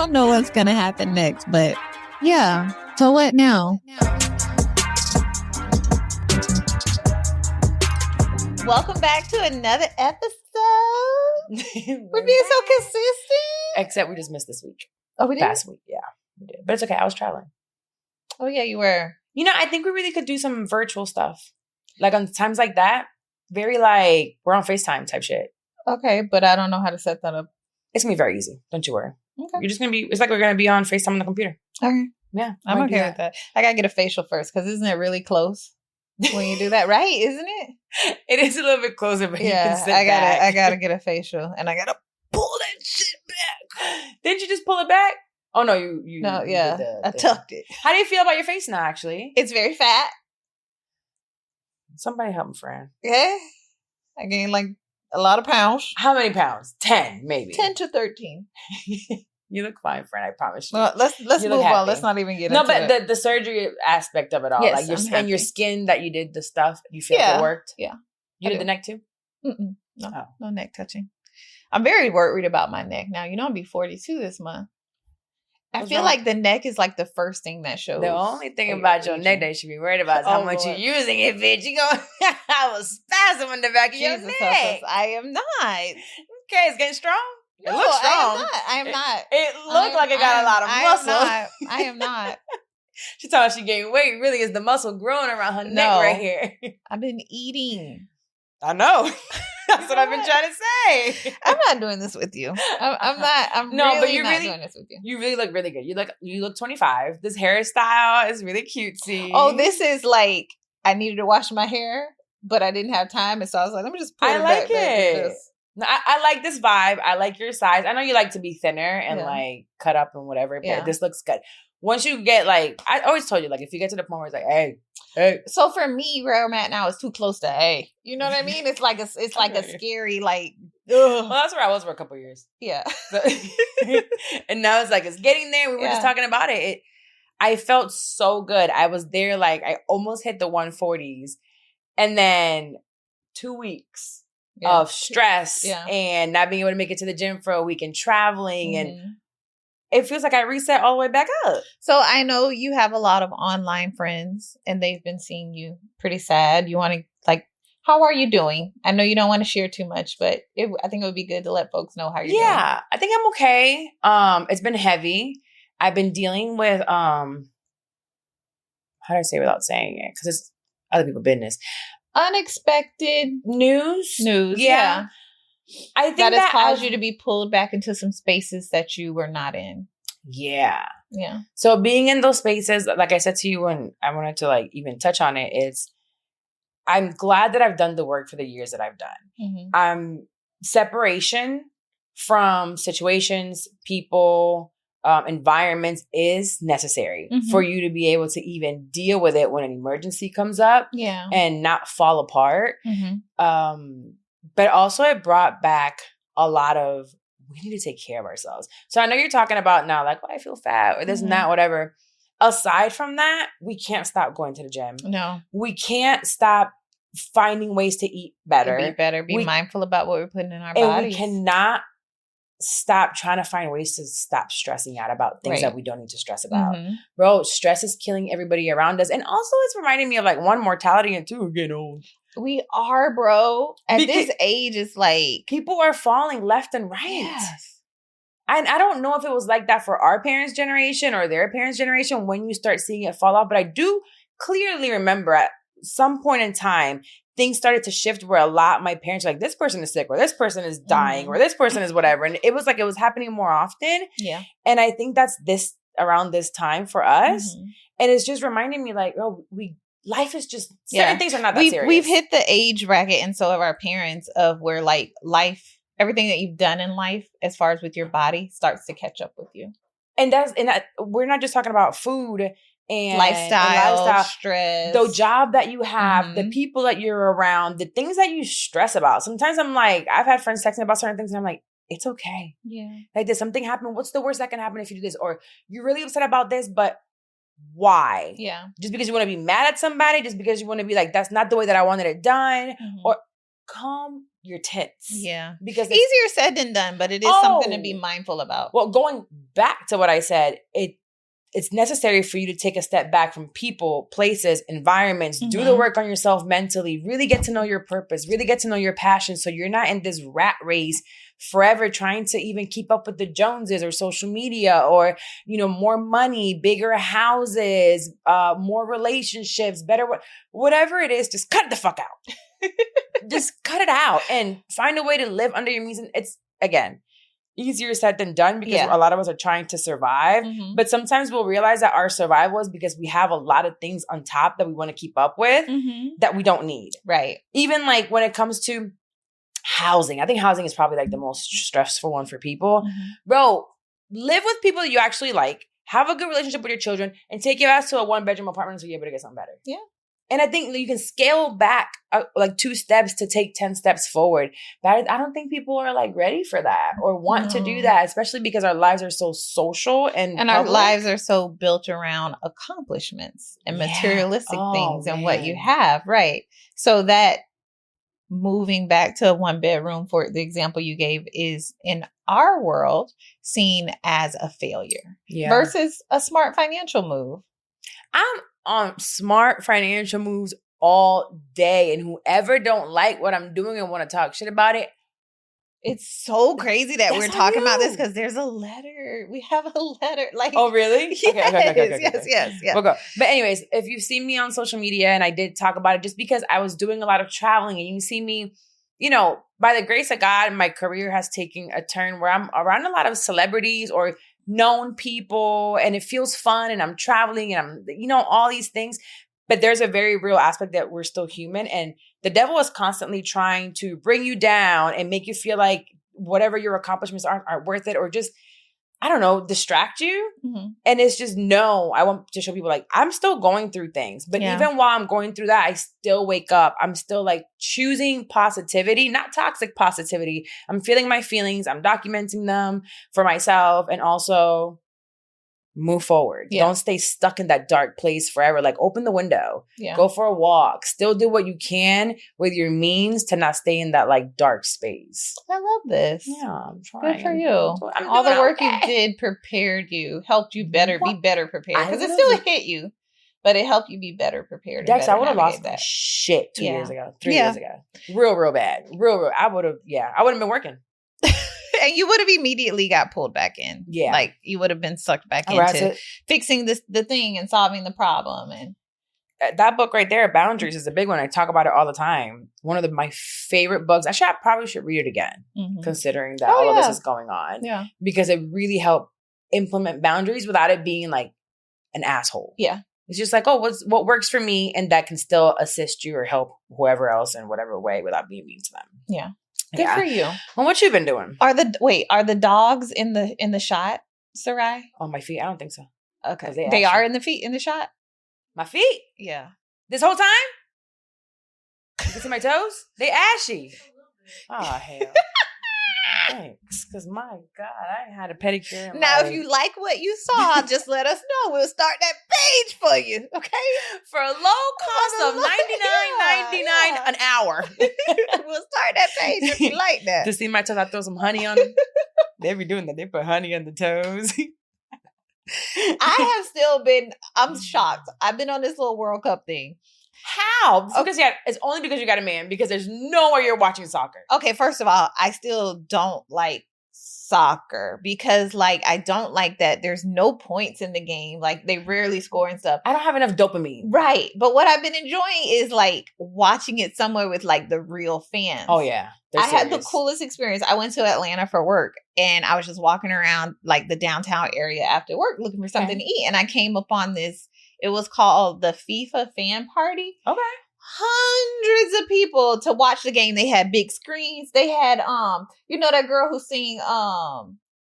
don't know what's going to happen next, but yeah. So what now? Welcome back to another episode. We're being so consistent. Except we just missed this week. Oh, we did? Past week, yeah. We did. But it's okay. I was traveling. Oh, yeah, you were. You know, I think we really could do some virtual stuff. Like on times like that, very like, we're on FaceTime type shit. Okay, but I don't know how to set that up. It's going to be very easy. Don't you worry. Okay. You're just going to be, it's like we're going to be on FaceTime on the computer. Okay. Yeah. I'm okay with that. I got to get a facial first because isn't it really close when you do that, right? Isn't it? It is a little bit closer, but you can sit I gotta get a facial and I gotta pull that shit back. Didn't you just pull it back? Oh no, you no, you yeah. I tucked it. How do you feel about your face now, actually? It's very fat. Somebody help me, friend. Yeah. I gained like a lot of pounds. How many pounds? 10, maybe. 10 to 13. You look fine, friend. I promise you. Well, let's move on. Let's not even get into it. No, but the surgery aspect of it all, yes, like your skin that you did the stuff, you feel it worked? Yeah. You did the neck too? No, no neck touching. I'm very worried about my neck now. You know, I'll be 42 this month. I feel like the neck is like the first thing that shows. The only thing about your neck that you should be worried about is how much you're using it, bitch. You go, I was spasm in the back of your neck. I am not. Okay, it's getting strong. No, it looks strong. I am not. It looked like it got a lot of muscle. I am not. She thought she gained weight. Really, is the muscle growing around her neck right here? I've been eating. I know. That's what I've been trying to say. I'm not doing this with you. I'm not. I'm not doing this with you. You really look really good. You look 25. This hairstyle is really cutesy. Oh, this is like I needed to wash my hair, but I didn't have time, and so I was like, let me just pull it back. I like this vibe. I like your size. I know you like to be thinner and like cut up and whatever, but this looks good. Once you get like, I always told you, like, if you get to the point where it's like, hey. So for me, where I'm at now is too close to hey. You know what I mean? It's like a scary, like, ugh. Well, that's where I was for a couple of years. Yeah. So, and now it's like, it's getting there. We were just talking about it. I felt so good. I was there, like, I almost hit the 140s. And then 2 weeks of stress and not being able to make it to the gym for a week and traveling and it feels like I reset all the way back up. So I know you have a lot of online friends and they've been seeing you pretty sad. You want to like, how are you doing? I know you don't want to share too much, but I think it would be good to let folks know how you're doing. Yeah, I think I'm okay. It's been heavy. I've been dealing with, how do I say it without saying it? Because it's other people's business. Unexpected news. Yeah. I think that has caused you to be pulled back into some spaces that you were not in. Yeah. Yeah. So being in those spaces, like I said to you when I wanted to like even touch on it, I'm glad that I've done the work for the years that I've done. Separation from situations, people, environments is necessary for you to be able to even deal with it when an emergency comes up and not fall apart. But also it brought back a lot of, we need to take care of ourselves. So I know you're talking about now, like, I feel fat or this and that, whatever. Aside from that, we can't stop going to the gym. No. We can't stop finding ways to eat better. Be mindful about what we're putting in our bodies. And we cannot stop trying to find ways to stop stressing out about things that we don't need to stress about. Bro, stress is killing everybody around us. And also it's reminding me of like one, mortality, and two, we're getting old. We are, bro. At this age, it's like people are falling left and right. Yes. And I don't know if it was like that for our parents' generation or their parents' generation when you start seeing it fall off. But I do clearly remember at some point in time, things started to shift where a lot, my parents were like, this person is sick or this person is dying or this person is whatever. And it was like, it was happening more often. Yeah. And I think that's around this time for us. And it's just reminding me like, oh, life is just, certain things are not that serious. We've hit the age bracket, and so have our parents, of where like life, everything that you've done in life, as far as with your body, starts to catch up with you. And we're not just talking about food and lifestyle, stress, the job that you have, the people that you're around, the things that you stress about. Sometimes I'm like, I've had friends text me about certain things and I'm like, it's okay. Yeah. Like, did something happen? What's the worst that can happen if you do this? Or you're really upset about this, but why? Yeah. Just because you want to be mad at somebody, just because you want to be like, that's not the way that I wanted it done. Or calm your tits. Yeah. Because easier said than done, but it is something to be mindful about. Well, going back to what I said, it's necessary for you to take a step back from people, places, environments, do the work on yourself mentally, really get to know your purpose, really get to know your passion, so you're not in this rat race forever trying to even keep up with the Joneses or social media or, more money, bigger houses, more relationships, better, whatever it is, just cut it the fuck out. Just cut it out and find a way to live under your means. And it's, again, easier said than done because a lot of us are trying to survive. But sometimes we'll realize that our survival is because we have a lot of things on top that we want to keep up with that we don't need. Right. Even like when it comes to housing, I think housing is probably like the most stressful one for people. Bro, live with people that you actually like, have a good relationship with your children, and take your ass to a 1-bedroom apartment so you're able to get something better. Yeah. And I think you can scale back like 2 steps to take 10 steps forward. But I don't think people are like ready for that or want to do that, especially because our lives are so social and our lives are so built around accomplishments and materialistic things and what you have. Right. So that moving back to a 1-bedroom, for the example you gave, is in our world seen as a failure versus a smart financial move. I'm on smart financial moves all day, and whoever don't like what I'm doing and want to talk shit about it, it's so crazy that we're talking about this because there's a letter. We have a letter. Like, oh really? Yes, yes. Okay. But anyways, if you've seen me on social media, and I did talk about it just because I was doing a lot of traveling, and you see me, by the grace of God, my career has taken a turn where I'm around a lot of celebrities or known people, and it feels fun, and I'm traveling, and I'm, all these things. But there's a very real aspect that we're still human, and the devil is constantly trying to bring you down and make you feel like whatever your accomplishments aren't worth it, or just, I don't know, distract you. And it's just, no, I want to show people like, I'm still going through things. But even while I'm going through that, I still wake up. I'm still like choosing positivity, not toxic positivity. I'm feeling my feelings. I'm documenting them for myself, and also move forward. Don't stay stuck in that dark place forever. Like, open the window, go for a walk, still do what you can with your means to not stay in that like dark space. I love this. Yeah, I'm trying. Good for you. All the work you did prepared you, helped you be better prepared. Because it still hit you, but it helped you be better prepared. Dex, I would have lost that shit 2 years ago, 3 years ago. Real bad. Real. I would have been working. And you would have immediately got pulled back in. Yeah. Like, you would have been sucked back into fixing the thing and solving the problem. And that book right there, Boundaries, is a big one. I talk about it all the time. One of my favorite books. Actually, I probably should read it again, considering that all of this is going on. Yeah. Because it really helped implement boundaries without it being like an asshole. Yeah. It's just like, what works for me, and that can still assist you or help whoever else in whatever way without being mean to them. Yeah. Good for you. Well, what you been doing? Are the dogs in the shot, Sarai? On my feet? I don't think so. Okay. They are in the shot? My feet? Yeah. This whole time? You can see my toes? They ashy. Oh, hell. Thanks. Because my God, I ain't had a pedicure. Now, if you like what you saw, just let us know. We'll start that page for you. Okay? For a low cost of $99.99 an hour. We'll start that page if you like that. To see my toes, I throw some honey on them. They be doing that. They put honey on the toes. I have still been, I'm shocked. I've been on this little World Cup thing. How? Because it's only because you got a man, because there's no way you're watching soccer. Okay, first of all, I still don't like soccer because like I don't like that there's no points in the game. Like, they rarely score and stuff. I don't have enough dopamine. Right. But what I've been enjoying is like watching it somewhere with like the real fans. Oh yeah. I had the coolest experience. I went to Atlanta for work, and I was just walking around like the downtown area after work looking for something to eat, and I came upon this. It was called the FIFA fan party. Okay. Hundreds of people to watch the game. They had big screens. They had that girl who sing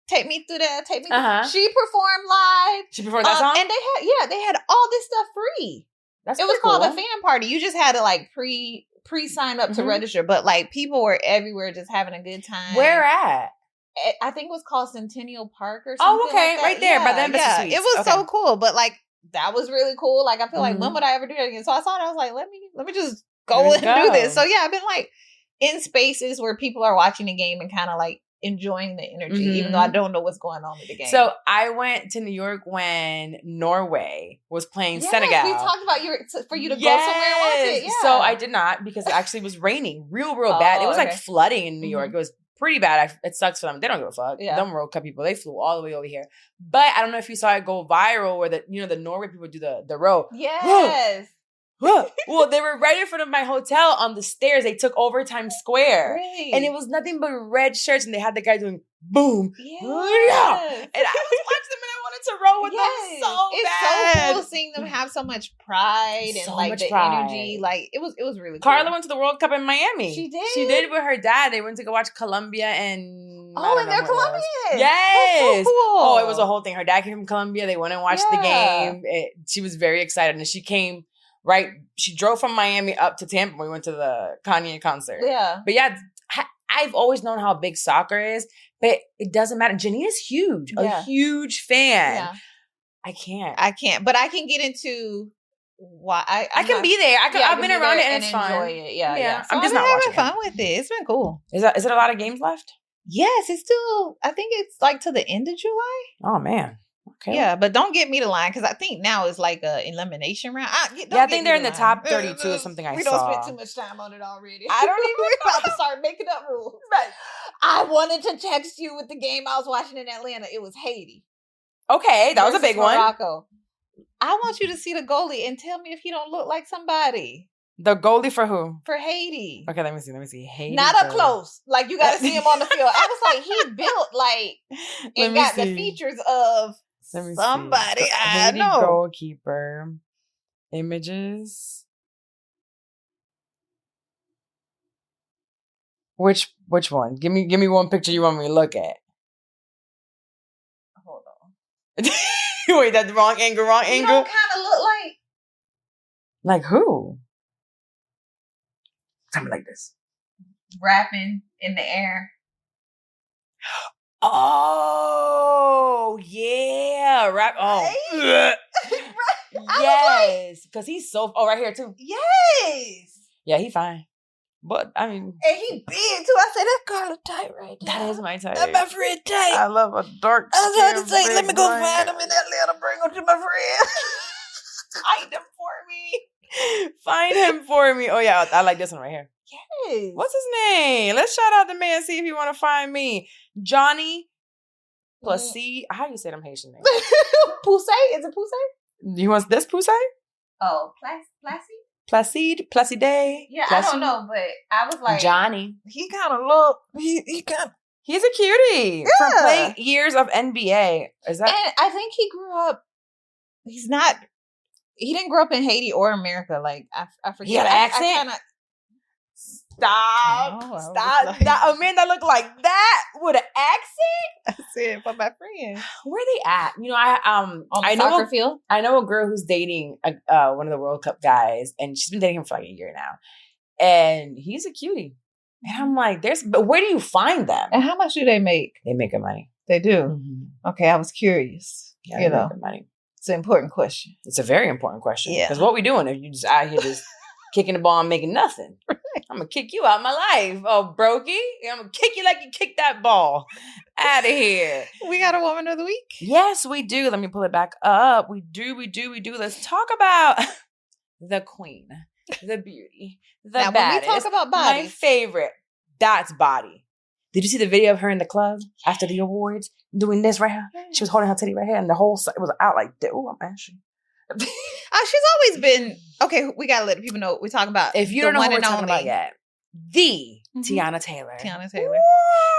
Take Me Through That, Take Me Through. She performed live. She performed that song? And they had all this stuff free. It was called a fan party. You just had to like pre-sign up to register, but like people were everywhere just having a good time. Where at? I think it was called Centennial Park or something. Oh, okay. Like right there by the Embassy Suites. It was so cool, but like that was really cool. Like, I feel like, when would I ever do that again? So I saw it. I was like, let me just go and do this. So yeah, I've been like in spaces where people are watching the game and kind of like enjoying the energy, even though I don't know what's going on with the game. So I went to New York when Norway was playing Senegal. We talked about for you to go somewhere and watch it. Yeah. So I did not because it actually was raining real bad. It was like flooding in New York. It was pretty bad. It sucks for them. They don't give a fuck. Yeah. Them World Cup people, they flew all the way over here. But I don't know if you saw it go viral where the Norway people do the row. Yes. Well, they were right in front of my hotel on the stairs. They took over Times Square. Really? And it was nothing but red shirts, and they had the guy doing boom. Yes. And I was watching them, and I wanted to roll with them so bad. It's so cool seeing them have so much pride and like the energy. Like it was really cool. Carla went to the World Cup in Miami. She did? She did with her dad. They went to go watch Colombia and... and they're Colombian. Yes. So cool. It was a whole thing. Her dad came from Colombia. They went and watched the game. She was very excited, and she came... Right, she drove from Miami up to Tampa. We went to the Kanye concert. Yeah, but yeah, I've always known how big soccer is, but it doesn't matter. Janina's huge, a huge fan. Yeah. I can't, but I can get into why I can be there. I've been around it and it's fun. Enjoy it. Yeah. So I'm just not watching. Fun with it. It's been cool. Is it a lot of games left? Yes, it's still. I think it's like to the end of July. Oh man. Okay. Yeah, but don't get me the line because I think now is like a elimination round. I think they're in the top 32 or something. We don't spend too much time on it already. I don't even. We're about to start making up rules. Right. I wanted to text you with the game I was watching in Atlanta. It was Haiti. Okay, that was a big one. Morocco. I want you to see the goalie and tell me if he don't look like somebody. The goalie for who? For Haiti. Okay, let me see. Haiti. Not up close. Like you got to see him on the field. I was like, he built like and got the features of. Somebody I know. Goalkeeper images. Which one? Give me one picture you want me to look at. Hold on. Wait, that's the wrong angle. You don't kind of look like who? Something like this. Rapping in the air. Oh yeah, rap. Oh, right? Yes, because he's so. Oh, right here too. Yes. Yeah, he fine. But I mean, and he big too. I said that's Carla type right there. That is my type. That's my friend type. I love a dark. I was about to say, let me go find him in Atlanta. Bring him to my friend. Find him for me. Find him for me. Oh yeah, I like this one right here. Yes. What's his name? Let's shout out the man. See if you want to find me. Johnny Placide. How do you say them Haitian names? Poussey? Is it Poussey? You want this Poussey? Oh, Placide? Placide? Yeah, I don't know, but I was like Johnny. He kind of look. He's a cutie from playing years of NBA. Is that? And I think he grew up. He didn't grow up in Haiti or America. Like I forget. He had an accent. Stop. A man that looked like that with an accent. I said for my friend. Where are they at? You know, I know soccer field. I know a girl who's dating one of the World Cup guys, and she's been dating him for like a year now. And he's a cutie. And I'm like, but where do you find them? And how much do they make? They make good money. They do. Mm-hmm. Okay, I was curious. Yeah, they make good money. It's an important question. It's a very important question. Yeah. Because what we doing if you just out here just kicking the ball and making nothing? I'm going to kick you out my life. Oh, brokey. I'm going to kick you like you kicked that ball. Out of here. We got a woman of the week? Yes, we do. Let me pull it back up. We do. Let's talk about the queen, the beauty, the now, baddest. When we talk about body. My favorite, that's Body. Did you see the video of her in the club after the awards doing this right here? She was holding her titty right here and the whole side was out like, oh, I'm ashy. She's always been okay. We gotta let people know what we're talking about. If you don't know what we're talking about yet, the Tiana Taylor. Tiana Taylor.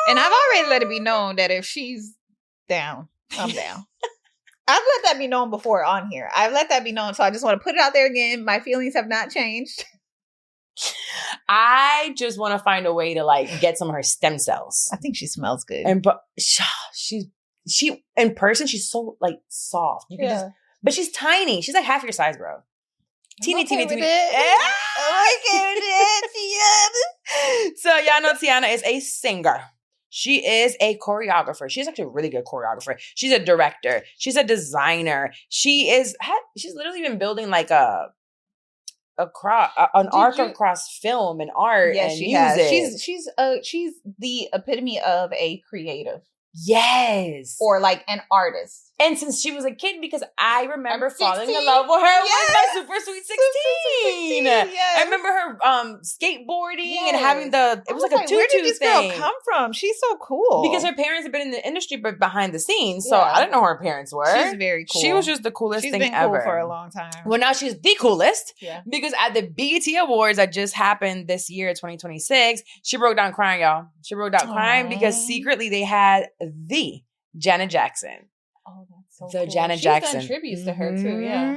And I've already let it be known that if she's down, I'm down. I've let that be known before on here. I've let that be known, so I just want to put it out there again. My feelings have not changed. I just want to find a way to like get some of her stem cells. I think she smells good, and but she in person she's so like soft. You can just. But she's tiny. She's like half your size, bro. Teeny. So y'all know Tiana is a singer. She is a choreographer. She's actually a really good choreographer. She's a director. She's a designer. She's literally been building like a an arc across film and art and she music. has. She's the epitome of a creative. Yes. Or like an artist. And since she was a kid, because I remember falling in love with her with my Super Sweet 16. Yes. I remember her skateboarding and having it was like a tutu where did this thing. girl come from? She's so cool. Because her parents have been in the industry but behind the scenes. So I didn't know who her parents were. She's very cool. She was just the coolest thing ever. She's been cool for a long time. Well, now she's the coolest. Yeah. Because at the BET Awards that just happened this year, 2026, she broke down crying, y'all. She broke down crying because secretly they had the Janet Jackson. Oh, that's so the cool. Janet Jackson. She's done tributes to her too, yeah.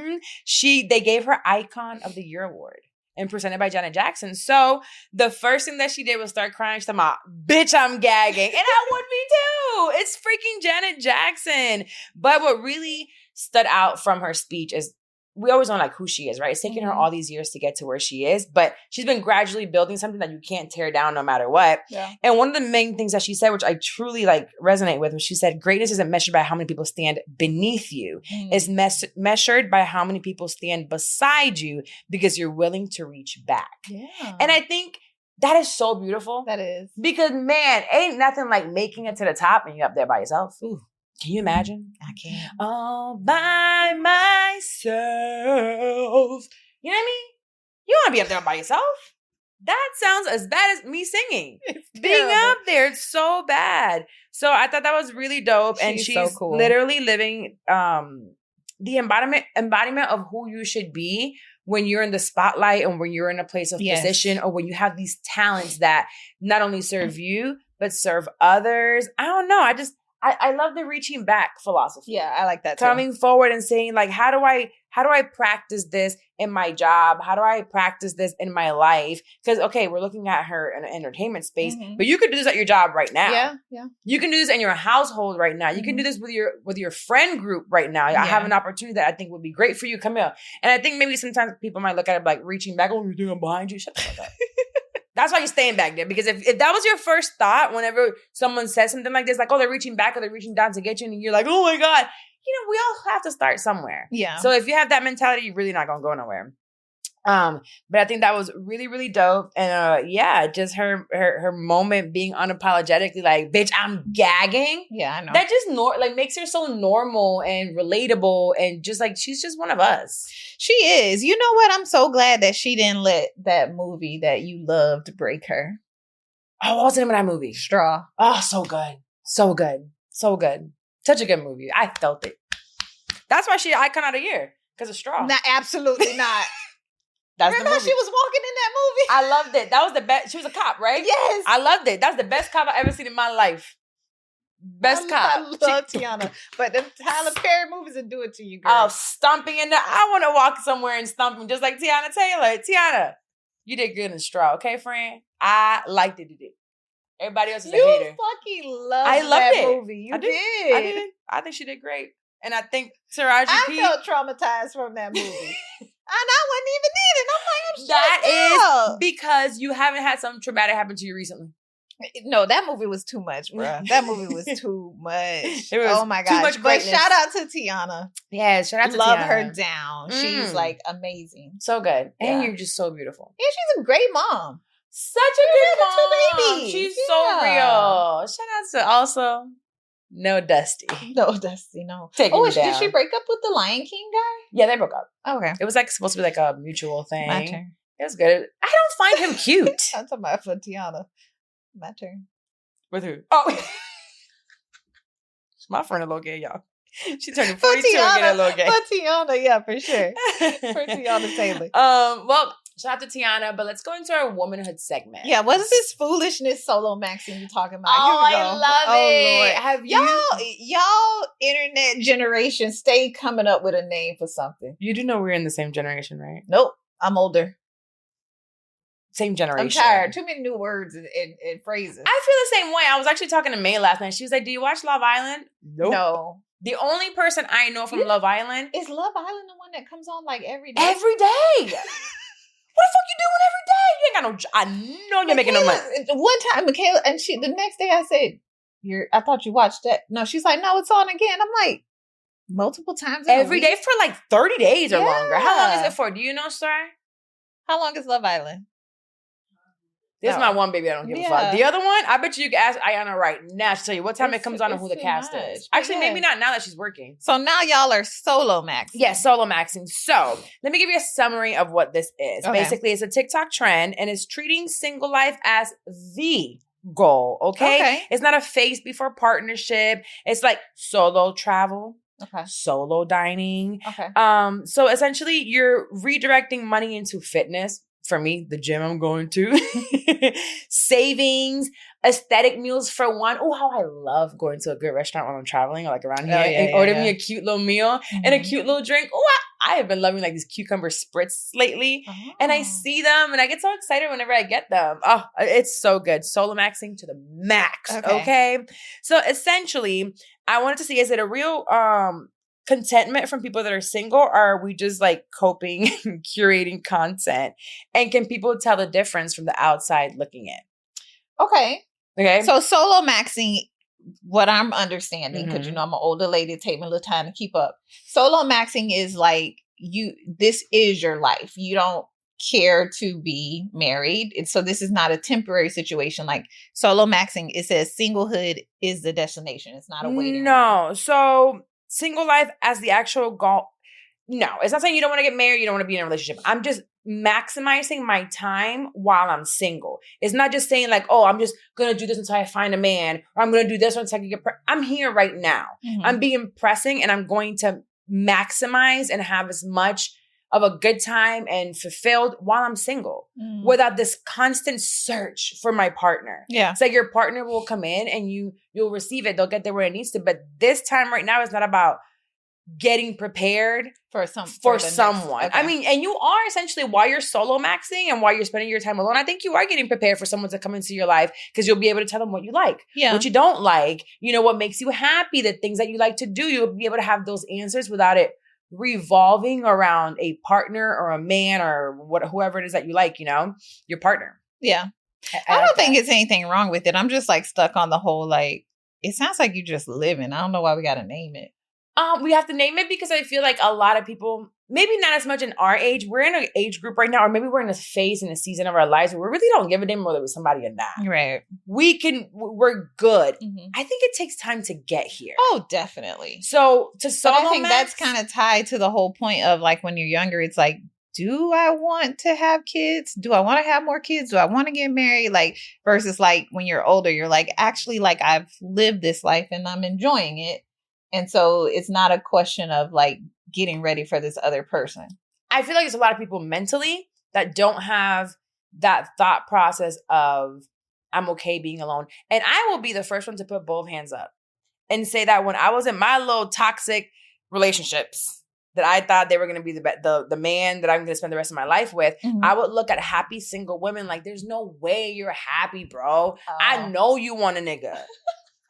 They gave her Icon of the Year award and presented by Janet Jackson. So the first thing that she did was start crying. She's talking about, bitch, I'm gagging. And I would be too. It's freaking Janet Jackson. But what really stood out from her speech is we always know like who she is, right? It's taken her all these years to get to where she is, but she's been gradually building something that you can't tear down no matter what. Yeah. And one of the main things that she said, which I truly like resonate with, was she said, greatness isn't measured by how many people stand beneath you. It's measured by how many people stand beside you because you're willing to reach back. Yeah. And I think that is so beautiful. That is. Because man, ain't nothing like making it to the top and you're up there by yourself. Ooh. Can you imagine? I can't. All by myself. You know what I mean? You want to be up there by yourself? That sounds as bad as me singing. Being up there, it's so bad. So I thought that was really dope. And she's so cool. Literally living the embodiment of who you should be when you're in the spotlight and when you're in a place of position or when you have these talents that not only serve you, but serve others. I don't know. I love the reaching back philosophy. Yeah, I like that too. Coming forward and saying like, how do I practice this in my job? How do I practice this in my life? Because okay, we're looking at her in an entertainment space, but you could do this at your job right now. Yeah, yeah. You can do this in your household right now. You can do this with your friend group right now. I have an opportunity that I think would be great for you. Come here. And I think maybe sometimes people might look at it like reaching back. Oh, you're doing behind you. Shut the fuck up. That's why you're staying back there. Because if that was your first thought, whenever someone says something like this, like, oh, they're reaching back or they're reaching down to get you, and you're like, oh my God, we all have to start somewhere. Yeah. So if you have that mentality, you're really not going to go nowhere. But I think that was really, really dope. And just her moment being unapologetically like, bitch, I'm gagging. Yeah, I know. That just makes her so normal and relatable and just like she's just one of us. She is. You know what? I'm so glad that she didn't let that movie that you loved break her. Oh, what was the name of that movie? Straw. Oh, so good. So good. So good. Such a good movie. I felt it. That's why she Icon of the Year. Because of Straw. Not, absolutely not. Remember how she was walking in that movie? I loved it. That was the best. She was a cop, right? Yes. I loved it. That's the best cop I've ever seen in my life. Best cop. I love Tiana. But the Tyler Perry movies will do it to you, girl. Oh, stomping in I want to walk somewhere and stomping just like Tiana Taylor. Tiana, you did good in Straw, okay, friend? I liked it. You did. Everybody else is a hater. You fucking loved that movie. You did. I did. I think she did great. And I think Taraji P. I felt traumatized from that movie. And I wasn't even in it. I'm like, I'm that is because you haven't had something traumatic happen to you recently. No, that movie was too much, bro. That movie was too much. It was oh my god! Too much greatness. But shout out to Tiana. Yeah, shout out to Love Tiana. her down. She's like amazing. So good. And you're just so beautiful. Yeah, she's a great mom. Such a good mom. Two babies. She's so real. Shout out to also no Dusty. No Dusty, no. Taking me down. Did she break up with the Lion King guy? Yeah, they broke up. Okay. It was like supposed to be like a mutual thing. My turn. It was good. I don't find him cute. I'm talking about for Tiana. My turn. With who? Oh. My friend a little gay, y'all. She turned 42 and get a little gay. For Tiana, yeah, for sure. For Tiana Taylor. Well, shout out to Tiana, but let's go into our womanhood segment. Yeah, what is this foolishness solo maxing you talking about? Oh, I love it. Lord. Have y'all internet generation stay coming up with a name for something? You do know we're in the same generation, right? Nope. I'm older. Same generation. I'm tired. Too many new words and phrases. I feel the same way. I was actually talking to May last night. She was like, do you watch Love Island? Nope. No. The only person I know from Love Island is Love Island the one that comes on like every day? Every day. What the fuck you doing every day? You ain't got no job. I know you're making no money. One time, Michaela, and the next day I said, I thought you watched that. No, she's like, no, it's on again. I'm like, multiple times every day for like 30 days or longer. How long is it for? Do you know, Star? How long is Love Island? This is my one baby I don't give a fuck. The other one, I bet you could ask Ayana right now to tell you what time it comes on and who the cast is. Actually, maybe not now that she's working. So now y'all are solo maxing. Yes, solo maxing. So let me give you a summary of what this is. Okay. Basically, it's a TikTok trend and it's treating single life as the goal, okay? It's not a phase before partnership. It's like solo travel. Okay. Solo dining. Okay. So essentially you're redirecting money into fitness. For me, the gym I'm going to. Savings, aesthetic meals for one. Oh, how I love going to a good restaurant when I'm traveling, or like around here, and order me a cute little meal and a cute little drink. Oh, I have been loving like these cucumber spritz lately. Oh. And I see them and I get so excited whenever I get them. Oh, it's so good. Solo maxing to the max. Okay. So essentially, I wanted to see, is it a real contentment from people that are single, or are we just like coping and curating content? And can people tell the difference from the outside looking in? Okay. So solo maxing, what I'm understanding, because you know I'm an older lady, it takes me a little time to keep up. Solo maxing is like this is your life. You don't care to be married. And so this is not a temporary situation. Like solo maxing, it says singlehood is the destination. It's not a waiting. No. So single life as the actual goal. No, it's not saying you don't want to get married, you don't want to be in a relationship. I'm just maximizing my time while I'm single. It's not just saying like, oh, I'm just going to do this until I find a man, or I'm going to do this until I can get I'm here right now. I'm being pressing and I'm going to maximize and have as much of a good time and fulfilled while I'm single without this constant search for my partner. Yeah. It's like your partner will come in and you'll receive it. They'll get there where it needs to. But this time right now is not about getting prepared for someone. I mean, and you are essentially, while you're solo maxing and while you're spending your time alone, I think you are getting prepared for someone to come into your life, because you'll be able to tell them what you like, what you don't like, what makes you happy, the things that you like to do. You'll be able to have those answers without it revolving around a partner or a man or whoever it is that you like, your partner. Yeah. I don't think it's anything wrong with it. I'm just like stuck on the whole, like, it sounds like you just living. I don't know why we got to name it. We have to name it because I feel like a lot of people, maybe not as much in our age, we're in an age group right now, or maybe we're in a phase in a season of our lives where we really don't give a damn whether it was somebody or not. Right. We're good. I think it takes time to get here. Oh, definitely. So I think that's kind of tied to the whole point of like when you're younger, it's like, do I want to have kids? Do I want to have more kids? Do I want to get married? Like, versus like when you're older, you're like, actually, like I've lived this life and I'm enjoying it. And so it's not a question of like getting ready for this other person. I feel like there's a lot of people mentally that don't have that thought process of I'm okay being alone. And I will be the first one to put both hands up and say that when I was in my little toxic relationships that I thought they were going to be the man that I'm going to spend the rest of my life with, I would look at happy single women like, there's no way you're happy, bro. I know you want a nigga.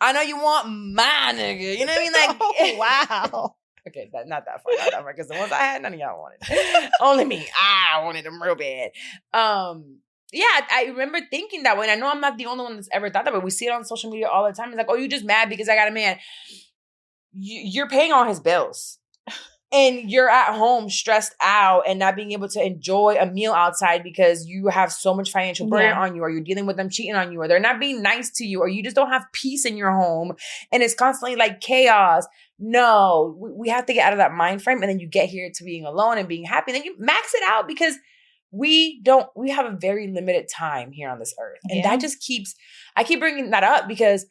I know you want my nigga. You know what I mean? Like, oh, wow. Okay, not that far, because the ones I had, none of y'all wanted. Only me. I wanted them real bad. Yeah, I remember thinking that way. And I know I'm not the only one that's ever thought that way. We see it on social media all the time. It's like, oh, you just mad because I got a man. You're paying all his bills. And you're at home stressed out and not being able to enjoy a meal outside because you have so much financial burden on you, or you're dealing with them cheating on you, or they're not being nice to you, or you just don't have peace in your home and it's constantly like chaos. No, we have to get out of that mind frame, and then you get here to being alone and being happy. And then you max it out because we have a very limited time here on this earth. And that just I keep bringing that up because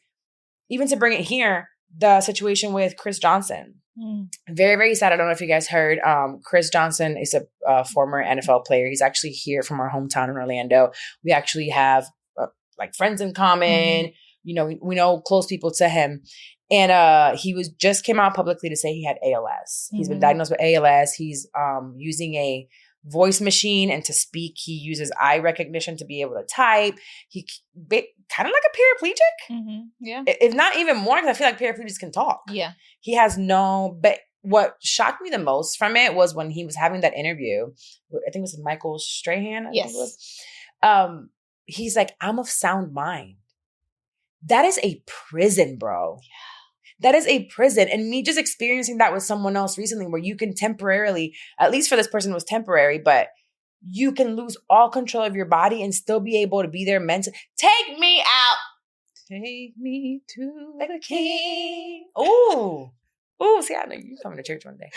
even to bring it here, the situation with Chris Johnson. Very, very sad. I don't know if you guys heard. Chris Johnson is a former NFL player. He's actually here from our hometown in Orlando. We actually have like friends in common. We know close people to him. And he just came out publicly to say he had ALS. He's been diagnosed with ALS. He's using a voice machine, and to speak, he uses eye recognition to be able to type. He kind of like a paraplegic. Yeah. If not even more, because I feel like paraplegics can talk. Yeah. He has but what shocked me the most from it was when he was having that interview, I think it was Michael Strahan. I think it was. He's like, I'm of sound mind. That is a prison, bro. Yeah. That is a prison. And me just experiencing that with someone else recently, where you can temporarily, at least for this person it was temporary, but you can lose all control of your body and still be able to be there mentally. Take me out. Take me to the king. Ooh. Ooh, see, I know you coming to church one day.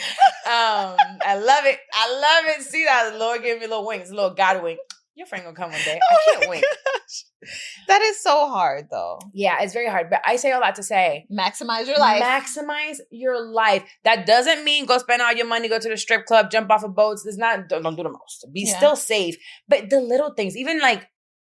I love it. I love it. See that? The Lord gave me little wings, a little God wink. Your friend gonna come one day. I can't wait. That is so hard, though. Yeah, it's very hard. But I say all that to say, maximize your life. Maximize your life. That doesn't mean go spend all your money, go to the strip club, jump off of boats. It's not. Don't do the most. Be still safe. But the little things, even like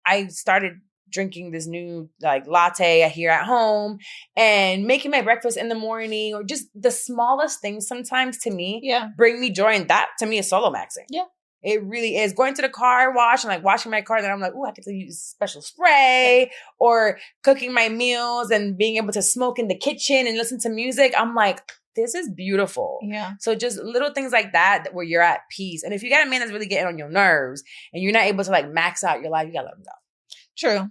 I started drinking this new like latte here at home and making my breakfast in the morning, or just the smallest things sometimes to me bring me joy. And that to me is solo maxing. Yeah. It really is. Going to the car wash and like washing my car, then I'm like, oh, I get to use special spray, or cooking my meals and being able to smoke in the kitchen and listen to music. I'm like, this is beautiful. Yeah. So just little things like that where you're at peace. And if you got a man that's really getting on your nerves and you're not able to like max out your life, you gotta let him go. True.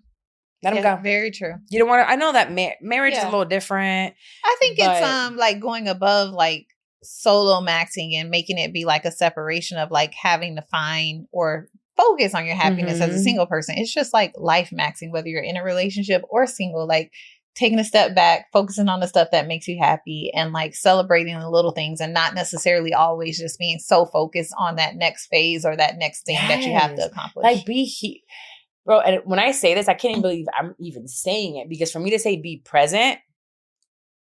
Let him go. Very true. You don't want to, I know that marriage is a little different. I think it's like going above like solo maxing and making it be like a separation of like having to find or focus on your happiness as a single person. It's just like life maxing, whether you're in a relationship or single, like taking a step back, focusing on the stuff that makes you happy and like celebrating the little things and not necessarily always just being so focused on that next phase or that next thing that you have to accomplish. Like bro, and when I say this, I can't even believe I'm even saying it, because for me to say be present,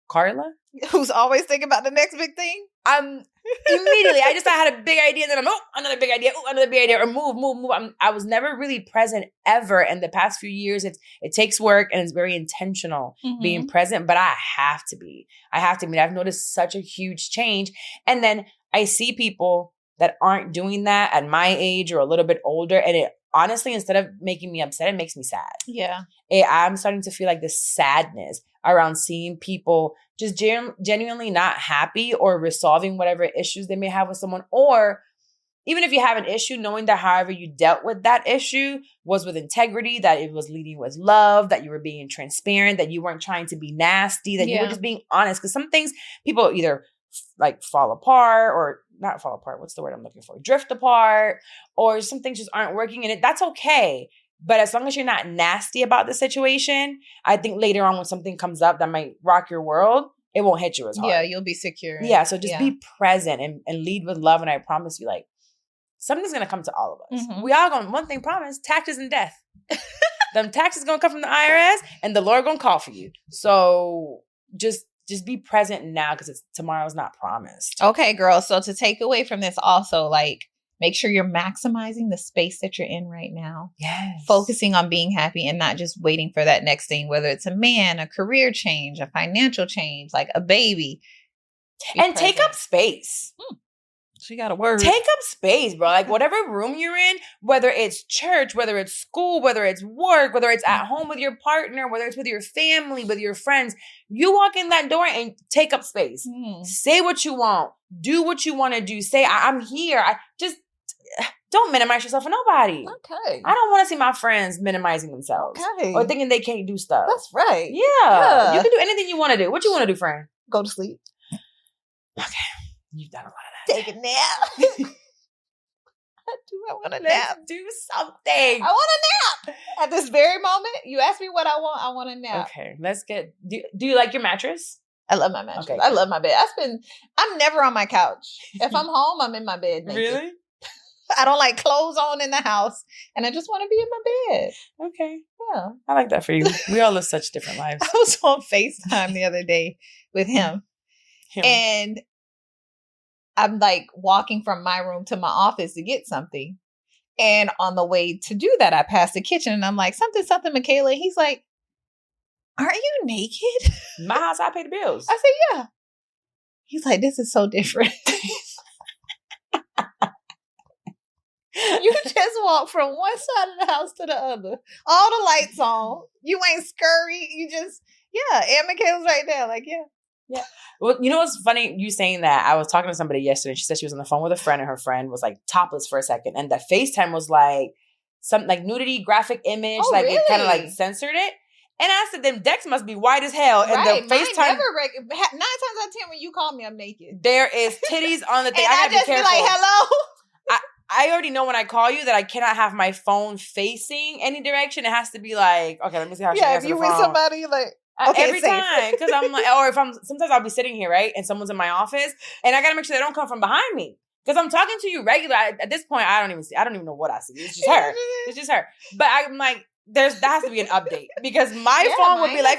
Carla, who's always thinking about the next big thing, immediately I had a big idea, and then I'm another big idea, another big idea, or move. I was never really present ever. And the past few years, it takes work and it's very intentional being present, but I have to be. I've noticed such a huge change. And then I see people that aren't doing that at my age or a little bit older, and it honestly, instead of making me upset, it makes me sad. Yeah. I'm starting to feel like this sadness around seeing people just genuinely not happy or resolving whatever issues they may have with someone. Or even if you have an issue, knowing that however you dealt with that issue was with integrity, that it was leading with love, that you were being transparent, that you weren't trying to be nasty, that you were just being honest. Because some things people either like fall apart, or not fall apart. What's the word I'm looking for? Drift apart, or some things just aren't working, and that's okay. But as long as you're not nasty about the situation, I think later on when something comes up that might rock your world, it won't hit you as hard. Yeah, you'll be secure. Yeah, so just be present and lead with love. And I promise you, like, something's going to come to all of us. We all going, one thing promise, taxes and death. Them taxes going to come from the IRS, and the Lord going to call for you. So just be present now, because tomorrow's not promised. Okay, girl. So to take away from this also, like, make sure you're maximizing the space that you're in right now. Yes. Focusing on being happy and not just waiting for that next thing, whether it's a man, a career change, a financial change, like a baby. And take up space. She got a word. Take up space, bro. Like whatever room you're in, whether it's church, whether it's school, whether it's work, whether it's at home with your partner, whether it's with your family, with your friends, you walk in that door and take up space. Say what you want. Do what you want to do. Say, I'm here. Don't minimize yourself for nobody. Okay. I don't want to see my friends minimizing themselves. Okay. Or thinking they can't do stuff. That's right. Yeah. You can do anything you want to do. What you want to do, friend? Go to sleep. Okay. You've done a lot of that. Take a nap. I want a nap. Do something. I want a nap. At this very moment, you ask me what I want a nap. Okay. Let's get, do you like your mattress? I love my mattress. Okay. I love my bed. I'm never on my couch. If I'm home, I'm in my bed naked. Really? I don't like clothes on in the house, and I just want to be in my bed. Okay. Yeah. I like that for you. We all live such different lives. I was on FaceTime the other day with him. And I'm like walking from my room to my office to get something. And on the way to do that, I passed the kitchen and I'm like, something, Michaela. And he's like, aren't you naked? My house, I pay the bills. I said, yeah. He's like, this is so different. You just walk from one side of the house to the other. All the lights on. You ain't scurry. You just, and Michaela's right there. Like, yeah. Well, you know what's funny? You saying that. I was talking to somebody yesterday. She said she was on the phone with a friend, and her friend was like topless for a second. And the FaceTime was like some like nudity graphic image. Oh, like really? It kind of like censored it. And I said, them Dex must be white as hell. And right. the FaceTime. 9 times out of 10 when you call me, I'm naked. There is titties on the thing. And I just be like, hello. I already know when I call you that I cannot have my phone facing any direction. It has to be like, okay, let me see how she answers if you the with phone. somebody, like, okay, every time. Because I'm like, or if sometimes I'll be sitting here, right? And someone's in my office and I got to make sure they don't come from behind me. Because I'm talking to you regular. At this point, I don't even know what I see. It's just her. It's just her. But I'm like, that has to be an update. Because my phone would be like,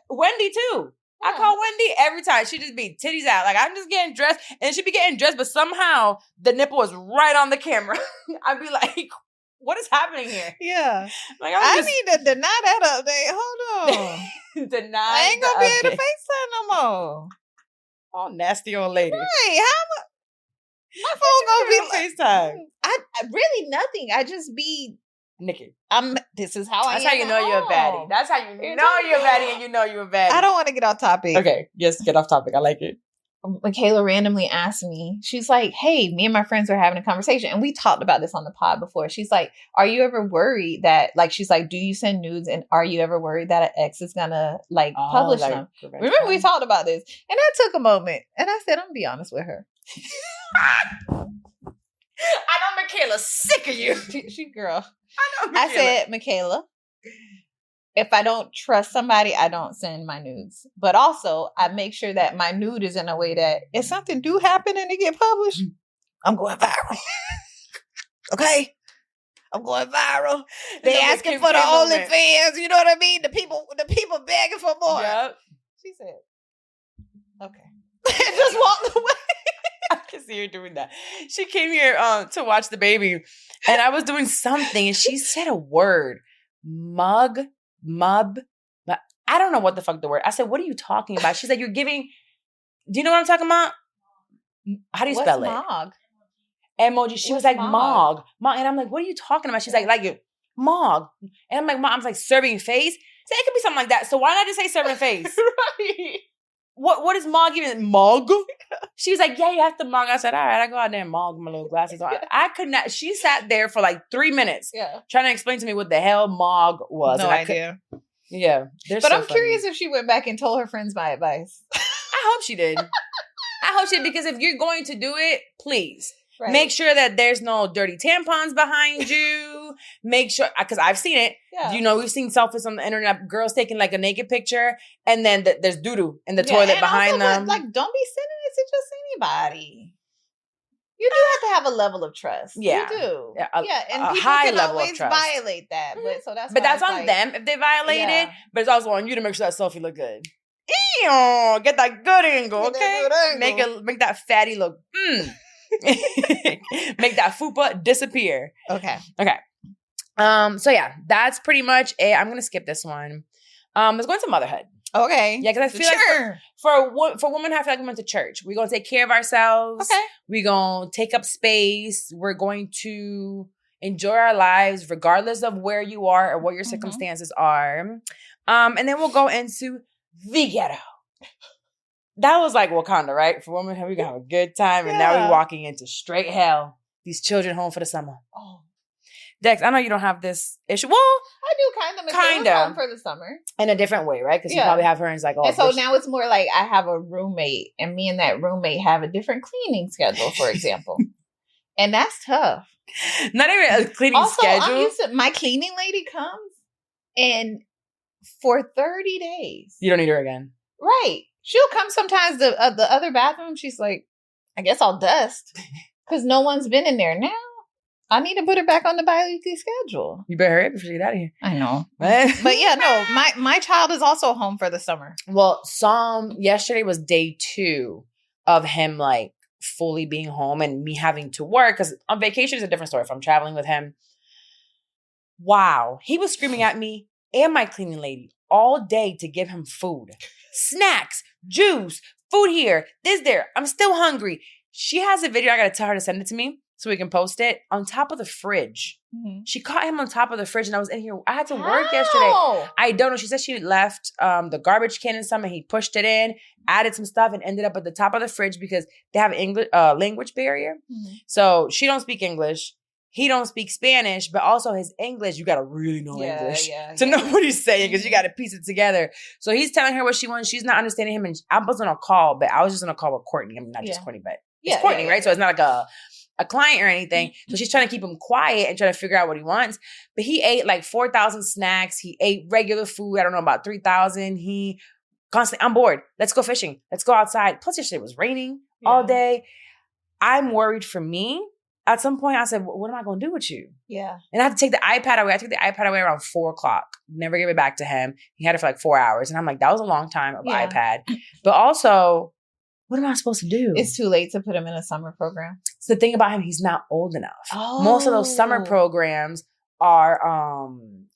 Wendy too. I call Wendy every time. She just be titties out. Like, I'm just getting dressed. And she'd be getting dressed, but somehow the nipple is right on the camera. I'd be like, what is happening here? Yeah. Like, I need to deny that update. Hold on. Deny I ain't gonna be able to FaceTime no more. Oh, nasty old lady. Right. My phone gonna be like FaceTime. I really nothing. I just be Nikki. This is how That's how you know you're a baddie. That's how you know you're a baddie and you know you're a baddie. I don't want to get off topic. Okay. Yes, get off topic. I like it. Michaela randomly asked me, she's like, hey, me and my friends are having a conversation. And we talked about this on the pod before. She's like, are you ever worried that, like, she's like, do you send nudes? And are you ever worried that an ex is going to, like, publish them? Remember we talked about this. And I took a moment and I said, I'm going to be honest with her. I know Michaela's sick of you. She girl. I know Michaela. I said, Michaela, if I don't trust somebody, I don't send my nudes. But also, I make sure that my nude is in a way that if something do happen and it get published, I'm going viral. Okay? I'm going viral. They asking for the OnlyFans. You know what I mean? The people begging for more. Yep. She said, okay. And just walked away. I can see her doing that. She came here to watch the baby, and I was doing something, and she said a word. Mub. I don't know what the fuck the word. I said, what are you talking about? She's like, you're giving. Do you know what I'm talking about? How do you spell it? Mog? Emoji. She was like, Mog. And I'm like, what are you talking about? She's like Mog. And I'm like, Mom, I'm like, serving face? So it could be something like that. So why not just say serving face? Right. What is Mog even? Mog? She was like, yeah, you have to mug. I said, all right, I go out there and mug my little glasses on. I could not. She sat there for like 3 minutes trying to explain to me what the hell mog was. No idea. Yeah. But I'm curious if she went back and told her friends my advice. I hope she did. Because if you're going to do it, please. Right. Make sure that there's no dirty tampons behind you. Make sure, because I've seen it. Yeah. You know, we've seen selfies on the internet, girls taking like a naked picture, and then there's doo-doo in the toilet behind them. Like, don't be sending it to just anybody. You do have to have a level of trust. Yeah. You do. Yeah. And people high can level always of trust. Violate that. Mm-hmm. But that's on them if they violate it. But it's also on you to make sure that selfie look good. Ew, get that good angle, okay? Make that fatty look. Make that fupa disappear. Okay. So yeah, that's pretty much it. I'm gonna skip this one. Let's go into motherhood. Okay. Yeah, because I feel like for women, I feel like we went to church. We're gonna take care of ourselves. Okay. We're gonna take up space. We're going to enjoy our lives, regardless of where you are or what your circumstances are. And then we'll go into the ghetto. That was like Wakanda, right? For women, we gonna have a good time, and now we're walking into straight hell. These children home for the summer. Oh, Dex, I know you don't have this issue. Well, I do kind of home for the summer in a different way, right? Because you probably have her, and it's like, oh. And so now it's more like I have a roommate, and me and that roommate have a different cleaning schedule, for example, and that's tough. Not even a cleaning schedule. I'm used to, my cleaning lady comes, and for 30 days, you don't need her again, right? She'll come sometimes the other bathroom. She's like, I guess I'll dust because no one's been in there. Now I need to put her back on the bi-weekly schedule. You better hurry up before you get out of here. I know. But yeah, no, my child is also home for the summer. Well, yesterday was day 2 of him like fully being home and me having to work because on vacation is a different story. If I'm traveling with him, wow, he was screaming at me and my cleaning lady all day to give him food, snacks, juice, food here, this there. I'm still hungry. She has a video. I got to tell her to send it to me so we can post it on top of the fridge. Mm-hmm. She caught him on top of the fridge and I was in here. I had to work yesterday. I don't know. She said she left the garbage can and some and he pushed it in, added some stuff and ended up at the top of the fridge because they have an language barrier. Mm-hmm. So she don't speak English. He don't speak Spanish, but also his English, you got to really know English to know what he's saying because you got to piece it together. So he's telling her what she wants. She's not understanding him. And I was on a call, but I was just on a call with Courtney. I mean, not just Courtney, but it's Courtey, right? So it's not like a client or anything. So she's trying to keep him quiet and trying to figure out what he wants. But he ate like 4,000 snacks. He ate regular food. I don't know, about 3,000. He constantly, I'm bored. Let's go fishing. Let's go outside. Plus, yesterday was raining all day. I'm worried for me. At some point, I said, what am I going to do with you? Yeah. And I had to take the iPad away. I took the iPad away around 4:00. Never gave it back to him. He had it for like 4 hours. And I'm like, that was a long time of iPad. But also, what am I supposed to do? It's too late to put him in a summer program. So the thing about him, he's not old enough. Most of those summer programs are,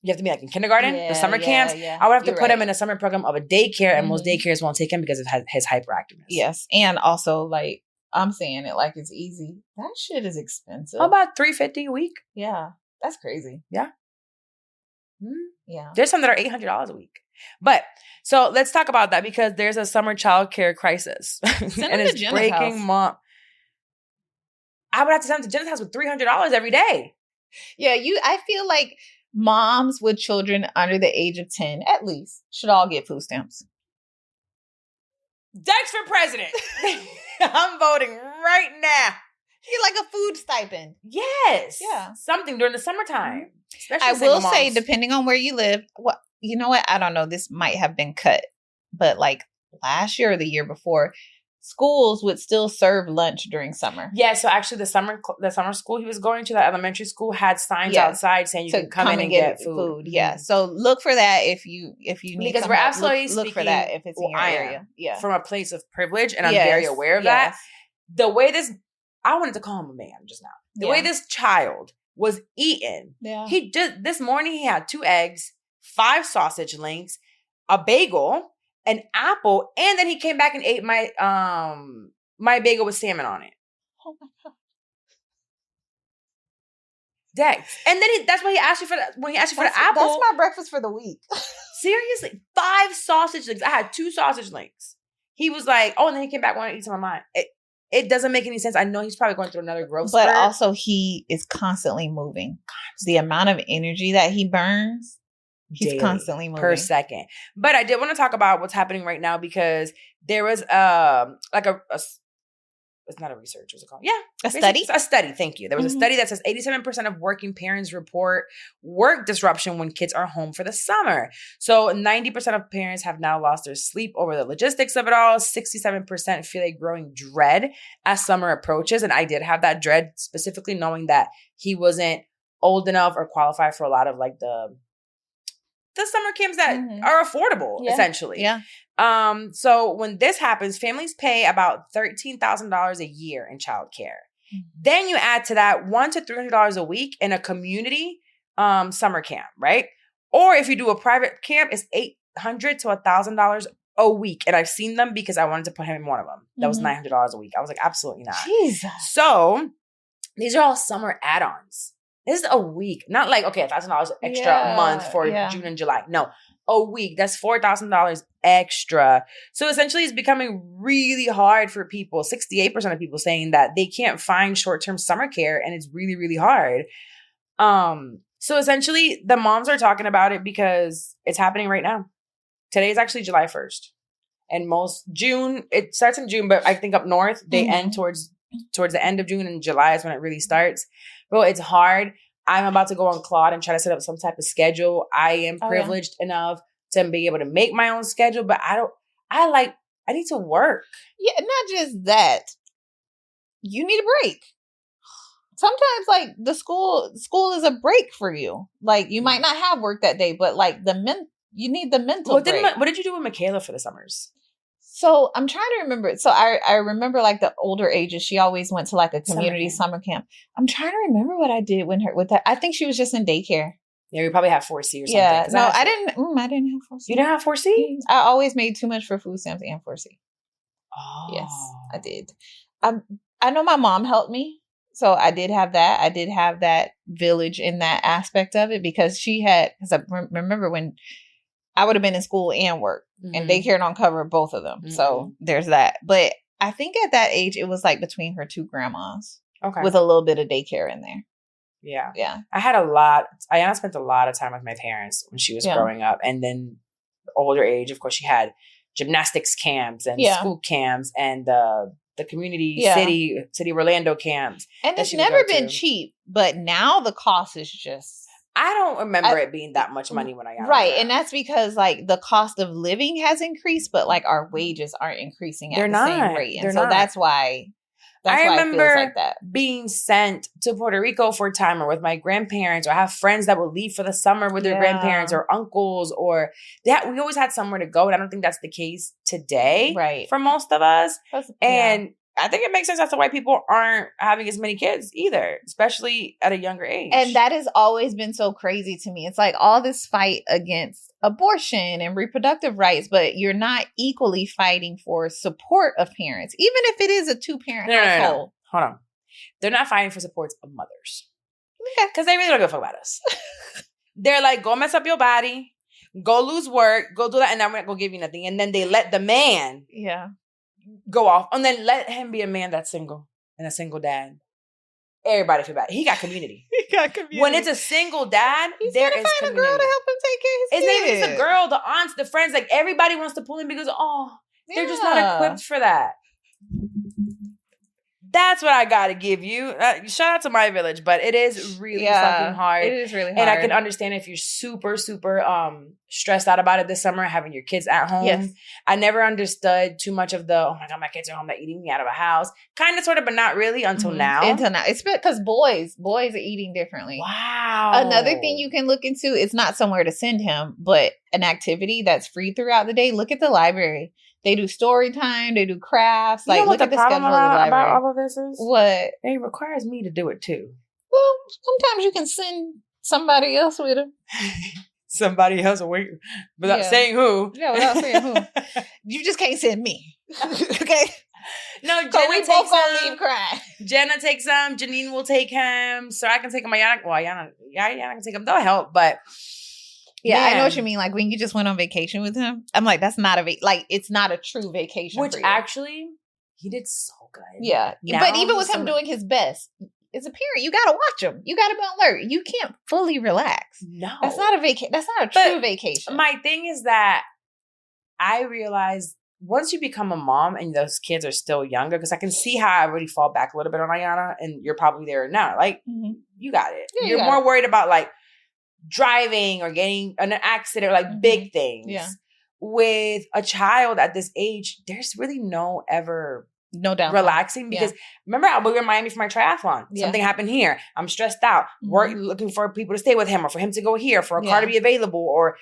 you have to be like in kindergarten, the summer camps. Yeah. I would have to put him in a summer program of a daycare, and most daycares won't take him because of his hyperactiveness. Yes. And also, like, I'm saying it like it's easy. That shit is expensive. About $350 a week. Yeah. That's crazy. Yeah. Yeah. There's some that are $800 a week. But so let's talk about that because there's a summer childcare crisis. And it's breaking mom. I would have to send him to Jenna's house with $300 every day. Yeah, I feel like moms with children under the age of 10, at least, should all get food stamps. Dex for president. I'm voting right now. Get like a food stipend. Yes. Yeah. Something during the summertime. I will say, depending on where you live, you know what? I don't know. This might have been cut, but like last year or the year before, schools would still serve lunch during summer. Yeah. So actually, the summer school he was going to, that elementary school, had signs outside saying you can come in and get food. Yeah. So look for that if you need. Because we're absolutely look for that if it's in your area. Yeah. From a place of privilege, and I'm very aware of that. The way I wanted to call him a man just now. The way this child was eating. Yeah. This morning he had 2 eggs, 5 sausage links, a bagel, an apple, and then he came back and ate my bagel with salmon on it. Oh my God. Dex. And then that's why he asked you for that. When he asked you for the apple. That's my breakfast for the week. Seriously. 5 sausage links. I had 2 sausage links. He was like, and then he came back wanting to eat some of mine. It doesn't make any sense. I know he's probably going through another growth spurt. But also he is constantly moving. The amount of energy that he burns, he's daily, constantly moving. Per second. But I did want to talk about what's happening right now because there was it's not a research, what's it called? Yeah. A study? A study, thank you. There was a study that says 87% of working parents report work disruption when kids are home for the summer. So 90% of parents have now lost their sleep over the logistics of it all. 67% feel a growing dread as summer approaches. And I did have that dread, specifically knowing that he wasn't old enough or qualified for a lot of like the summer camps that are affordable, essentially. Yeah. So when this happens, families pay about $13,000 a year in childcare. Then you add to that $100 to $300 a week in a community summer camp, right? Or if you do a private camp, it's $800 to $1,000 a week. And I've seen them because I wanted to put him in one of them. That was $900 a week. I was like, absolutely not. Jesus. So these are all summer add-ons. This is a week. Not like, okay, $1,000 extra a month for June and July. No, a week. That's $4,000 extra. So essentially it's becoming really hard for people. 68% of people saying that they can't find short-term summer care and it's really, really hard. So essentially the moms are talking about it because it's happening right now. Today is actually July 1st. And June, it starts in June, but I think up north, they end towards the end of June, and July is when it really starts. Bro, it's hard. I'm about to go on Claude and try to set up some type of schedule. I am privileged enough to be able to make my own schedule, but I need to work. Yeah, not just that. You need a break. Sometimes like the school is a break for you. Like you might not have work that day, but like you need the mental break. What did you do with Michaela for the summers? So I'm trying to remember. So I remember like the older ages. She always went to like a community summer camp. I'm trying to remember what I did with that. I think she was just in daycare. Yeah, we probably have 4C or something. Yeah, no, I didn't have 4C. You didn't have 4C? I always made too much for food stamps and 4C. Oh. Yes, I did. I know my mom helped me. So I did have that. I did have that village in that aspect of it because I remember when I would have been in school and work and daycare don't cover both of them. So there's that. But I think at that age, it was like between her 2 grandmas with a little bit of daycare in there. Yeah. Yeah. Ayana spent a lot of time with my parents when she was growing up. And then the older age, of course, she had gymnastics camps and school camps and the community city Orlando camps. And it's never been cheap, but now the cost is just... I don't remember it being that much money when I got right, and that's because like the cost of living has increased, but like our wages aren't increasing at the same rate, and so that's why. I remember it feels like that. Being sent to Puerto Rico for a time, or with my grandparents, or I have friends that will leave for the summer with their grandparents or uncles, or that we always had somewhere to go, and I don't think that's the case today, right, for most of us, and. I think it makes sense as to why people aren't having as many kids either, especially at a younger age. And that has always been so crazy to me. It's like all this fight against abortion and reproductive rights, but you're not equally fighting for support of parents, even if it is a 2-parent household. No. Hold on. They're not fighting for supports of mothers. Because they really don't give a fuck about us. They're like, go mess up your body, go lose work, go do that, and I'm not going to give you nothing. And then they let the man... go off, and then let him be a man that's single and a single dad. Everybody feel bad. He got community. When it's a single dad, there is community. A girl to help him take care of his kids. It's not even the girl, the aunts, the friends. Like everybody wants to pull in because they're just not equipped for that. That's what I gotta give you. Shout out to my village, but it is really fucking hard. It is really hard. And I can understand if you're super, super stressed out about it this summer, having your kids at home. Yes. I never understood too much of the, oh my God, my kids are home, they're eating me out of a house. Kind of, sort of, but not really until now. It's because boys are eating differently. Wow. Another thing you can look into, it's not somewhere to send him, but an activity that's free throughout the day. Look at the library. They do story time. They do crafts. You know what look at the schedule of the library. About all of this is? What? It requires me to do it too. Well, sometimes you can send somebody else with them. Somebody else without saying who. Yeah, without saying who. You just can't send me. Okay? No, Jenna we both gonna leave crying. Jenna takes him. Janine will take him. So I can take him. Yana can take him. They'll help, but... Yeah, man. I know what you mean. Like when you just went on vacation with him, I'm like, that's not it's not a true vacation. Which actually, he did so good. Yeah, but even with him doing his best, as a parent, you gotta watch him. You gotta be alert. You can't fully relax. No, that's not a vacation. That's not a true vacation. My thing is that I realized once you become a mom and those kids are still younger, because I can see how I really fall back a little bit on Ayana, and you're probably there now. Like you got it. Yeah, you're more worried about like driving or getting an accident, or like big things. Yeah. With a child at this age, there's really no doubt relaxing, because remember we were in Miami for my triathlon. Something happened here. I'm stressed out. We're looking for people to stay with him, or for him to go here, for a car to be available, or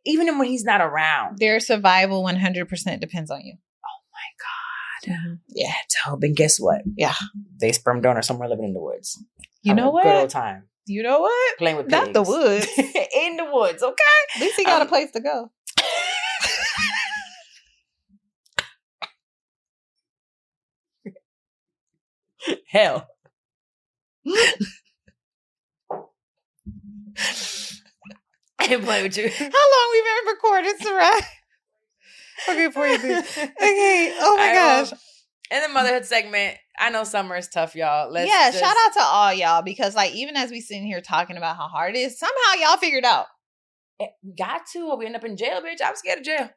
even when he's not around. Their survival 100% depends on you. Oh my God. Yeah, Tobe. And guess what? Yeah. They sperm donor somewhere living in the woods. You know what? Good old time. You know what? Playing with pigs. Not the woods. In the woods, okay? At least he got a place to go. Hell. I didn't play with you. How long we been recording, Sarai? Okay, 42. Okay. Oh my gosh. In the motherhood segment, I know summer is tough, y'all. Shout out to all y'all, because like even as we sitting here talking about how hard it is, somehow y'all figured out. We got to, or we end up in jail, bitch. I'm scared of jail.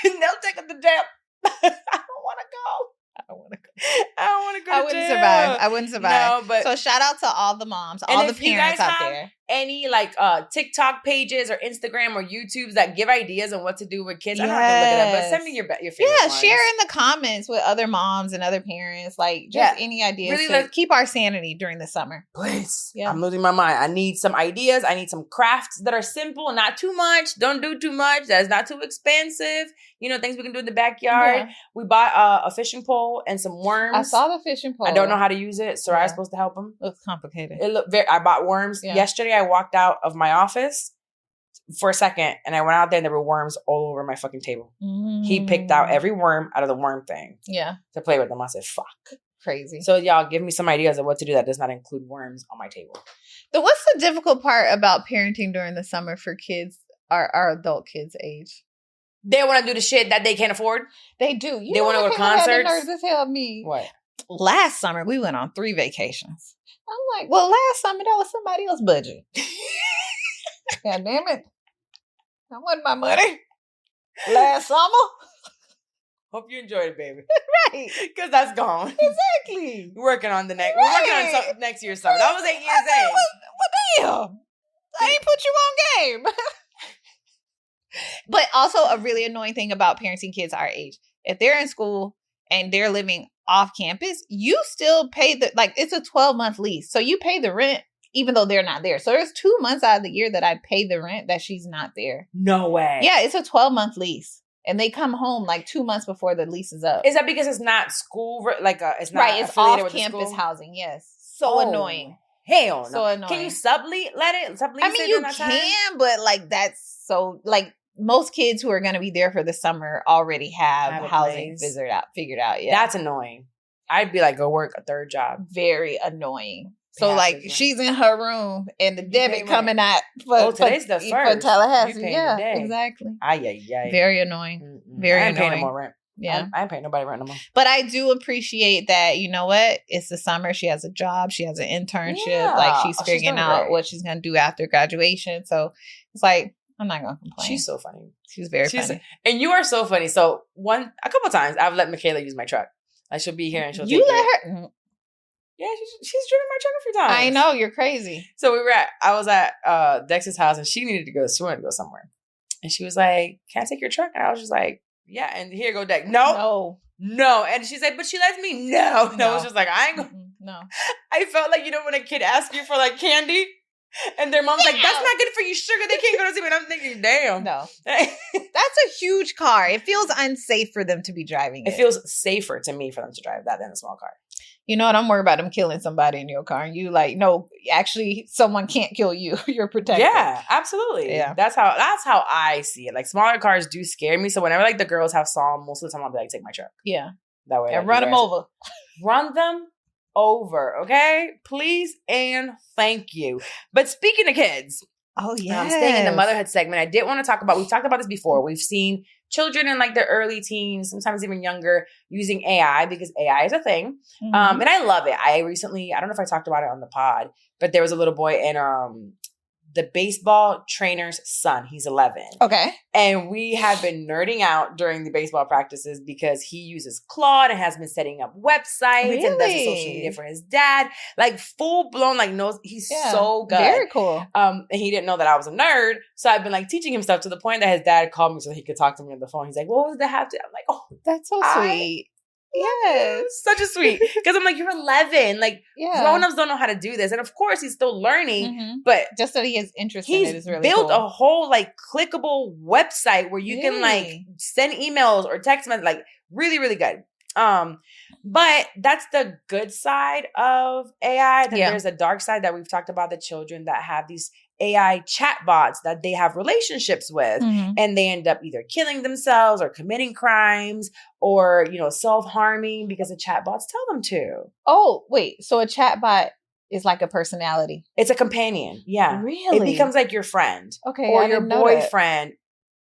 They'll take us to jail. I don't want to go. I don't want to go to jail. I wouldn't survive. No, but so shout out to all the moms, all the parents out there. Any like TikTok pages or Instagram or YouTubes that give ideas on what to do with kids, I don't have to look it up, but send me your favorite ones. Share in the comments with other moms and other parents, like just any ideas to keep our sanity during the summer. Please. Yeah. I'm losing my mind. I need some ideas. I need some crafts that are simple, not too much. Don't do too much. That's not too expensive. You know, things we can do in the backyard. Yeah. We bought a fishing pole and some worms. I saw the fishing pole. I don't know how to use it. Soraya is supposed to help him. Looks complicated. I bought worms yesterday. I walked out of my office for a second and I went out there and there were worms all over my fucking table. He picked out every worm out of the worm thing. Yeah. To play with them. I said, fuck. Crazy. So y'all give me some ideas of what to do that does not include worms on my table. Then what's the difficult part about parenting during the summer for kids, our adult kids age? They want to do the shit that they can't afford. They do. They want to go to concerts. Had the nerve to tell me. What? Last summer, we went on 3 vacations. I'm like, well, last summer, that was somebody else's budget. God damn it. That wasn't my money. Last summer. Hope you enjoyed it, baby. Right. Because that's gone. Exactly. We're working on the next. We're working on next year's summer. That was 8 years in. What damn? I ain't put you on game. But also a really annoying thing about parenting kids our age. If they're in school and they're living off campus, you still pay it's a 12-month lease. So you pay the rent even though they're not there. So there's 2 months out of the year that I pay the rent that she's not there. No way. Yeah, it's a 12-month lease. And they come home like 2 months before the lease is up. Is that because it's not school? It's not right. It's affiliated off-campus with housing. Yes. So annoying. Hell no. So annoying. Can you sublease? I mean, you can, but that's so most kids who are going to be there for the summer already have housing figured out. Yeah, that's annoying. I'd be like, go work a third job. Very annoying. So she's in her room and the debit coming out for today's the first for Tallahassee. Yeah, exactly. Very annoying. Mm-mm. Very I ain't annoying. Paying no more rent. Yeah, I ain't paying nobody rent no more. But I do appreciate that. You know what? It's the summer. She has a job. She has an internship. Yeah. She's figuring out what she's gonna do after graduation. So it's I'm not gonna complain. She's so funny. She's very funny. And you are so funny. So a couple times I've let Michaela use my truck. She'll be here and she'll you take let it. her. Yeah, she's driven my truck a few times. I know, you're crazy. So I was at Dex's house and she needed to go to go somewhere. And she was like, can I take your truck? And I was just like, yeah. And here go Dex. No. And she said, but she lets me. No. And I was just like, I ain't going. No. I felt like, when a kid asks you for candy and their mom's like, that's not good for you, sugar. They can't go to sleep. And I'm thinking, damn. No. That's a huge car. It feels unsafe for them to be driving it. It feels safer to me for them to drive that than a small car. You know what? I'm worried about them killing somebody in your car. And you no, actually, someone can't kill you. You're protected. Yeah, absolutely. Yeah. That's how I see it. Smaller cars do scare me. So whenever the girls have Psalm, most of the time I'll be like, take my truck. Yeah. That way. And run them over. Run them over. Okay? Please and thank you. But speaking of kids. Oh, yeah. Staying in the motherhood segment, I did want to talk about, we've talked about this before. We've seen children in their early teens, sometimes even younger, using AI because AI is a thing. Mm-hmm. And I love it. I don't know if I talked about it on the pod, but there was a little boy in the baseball trainer's son. He's 11. Okay. And we have been nerding out during the baseball practices because he uses Claude and has been setting up websites and does his social media for his dad. Full blown, knows he's so good. Very cool. And he didn't know that I was a nerd. So I've been teaching him stuff to the point that his dad called me so he could talk to me on the phone. He's like, what was that have to? I'm like, oh, that's so sweet. Yes. Such a sweet. Because I'm like, you're 11. Grown-ups don't know how to do this. And of course, he's still learning. But just that he has interest in it is really built cool. a whole clickable website where you can send emails or text messages. Really, really good. But that's the good side of AI. Then there's a dark side that we've talked about, the children that have these AI chatbots that they have relationships with, and they end up either killing themselves or committing crimes or, self-harming because the chatbots tell them to. Oh, wait. So a chatbot is like a personality. It's a companion. Yeah. Really? It becomes like your friend. Okay. Or your boyfriend.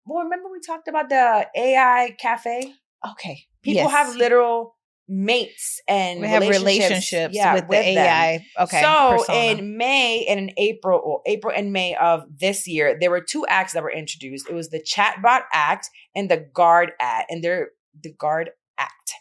Well, remember we talked about the AI cafe? Okay. People have literal mates and we have relationships with the AI. Them. Okay. So persona. in May and in April and May of this year, there were 2 acts that were introduced. It was the Chatbot Act and the Guard Act, and they're the Guard Act.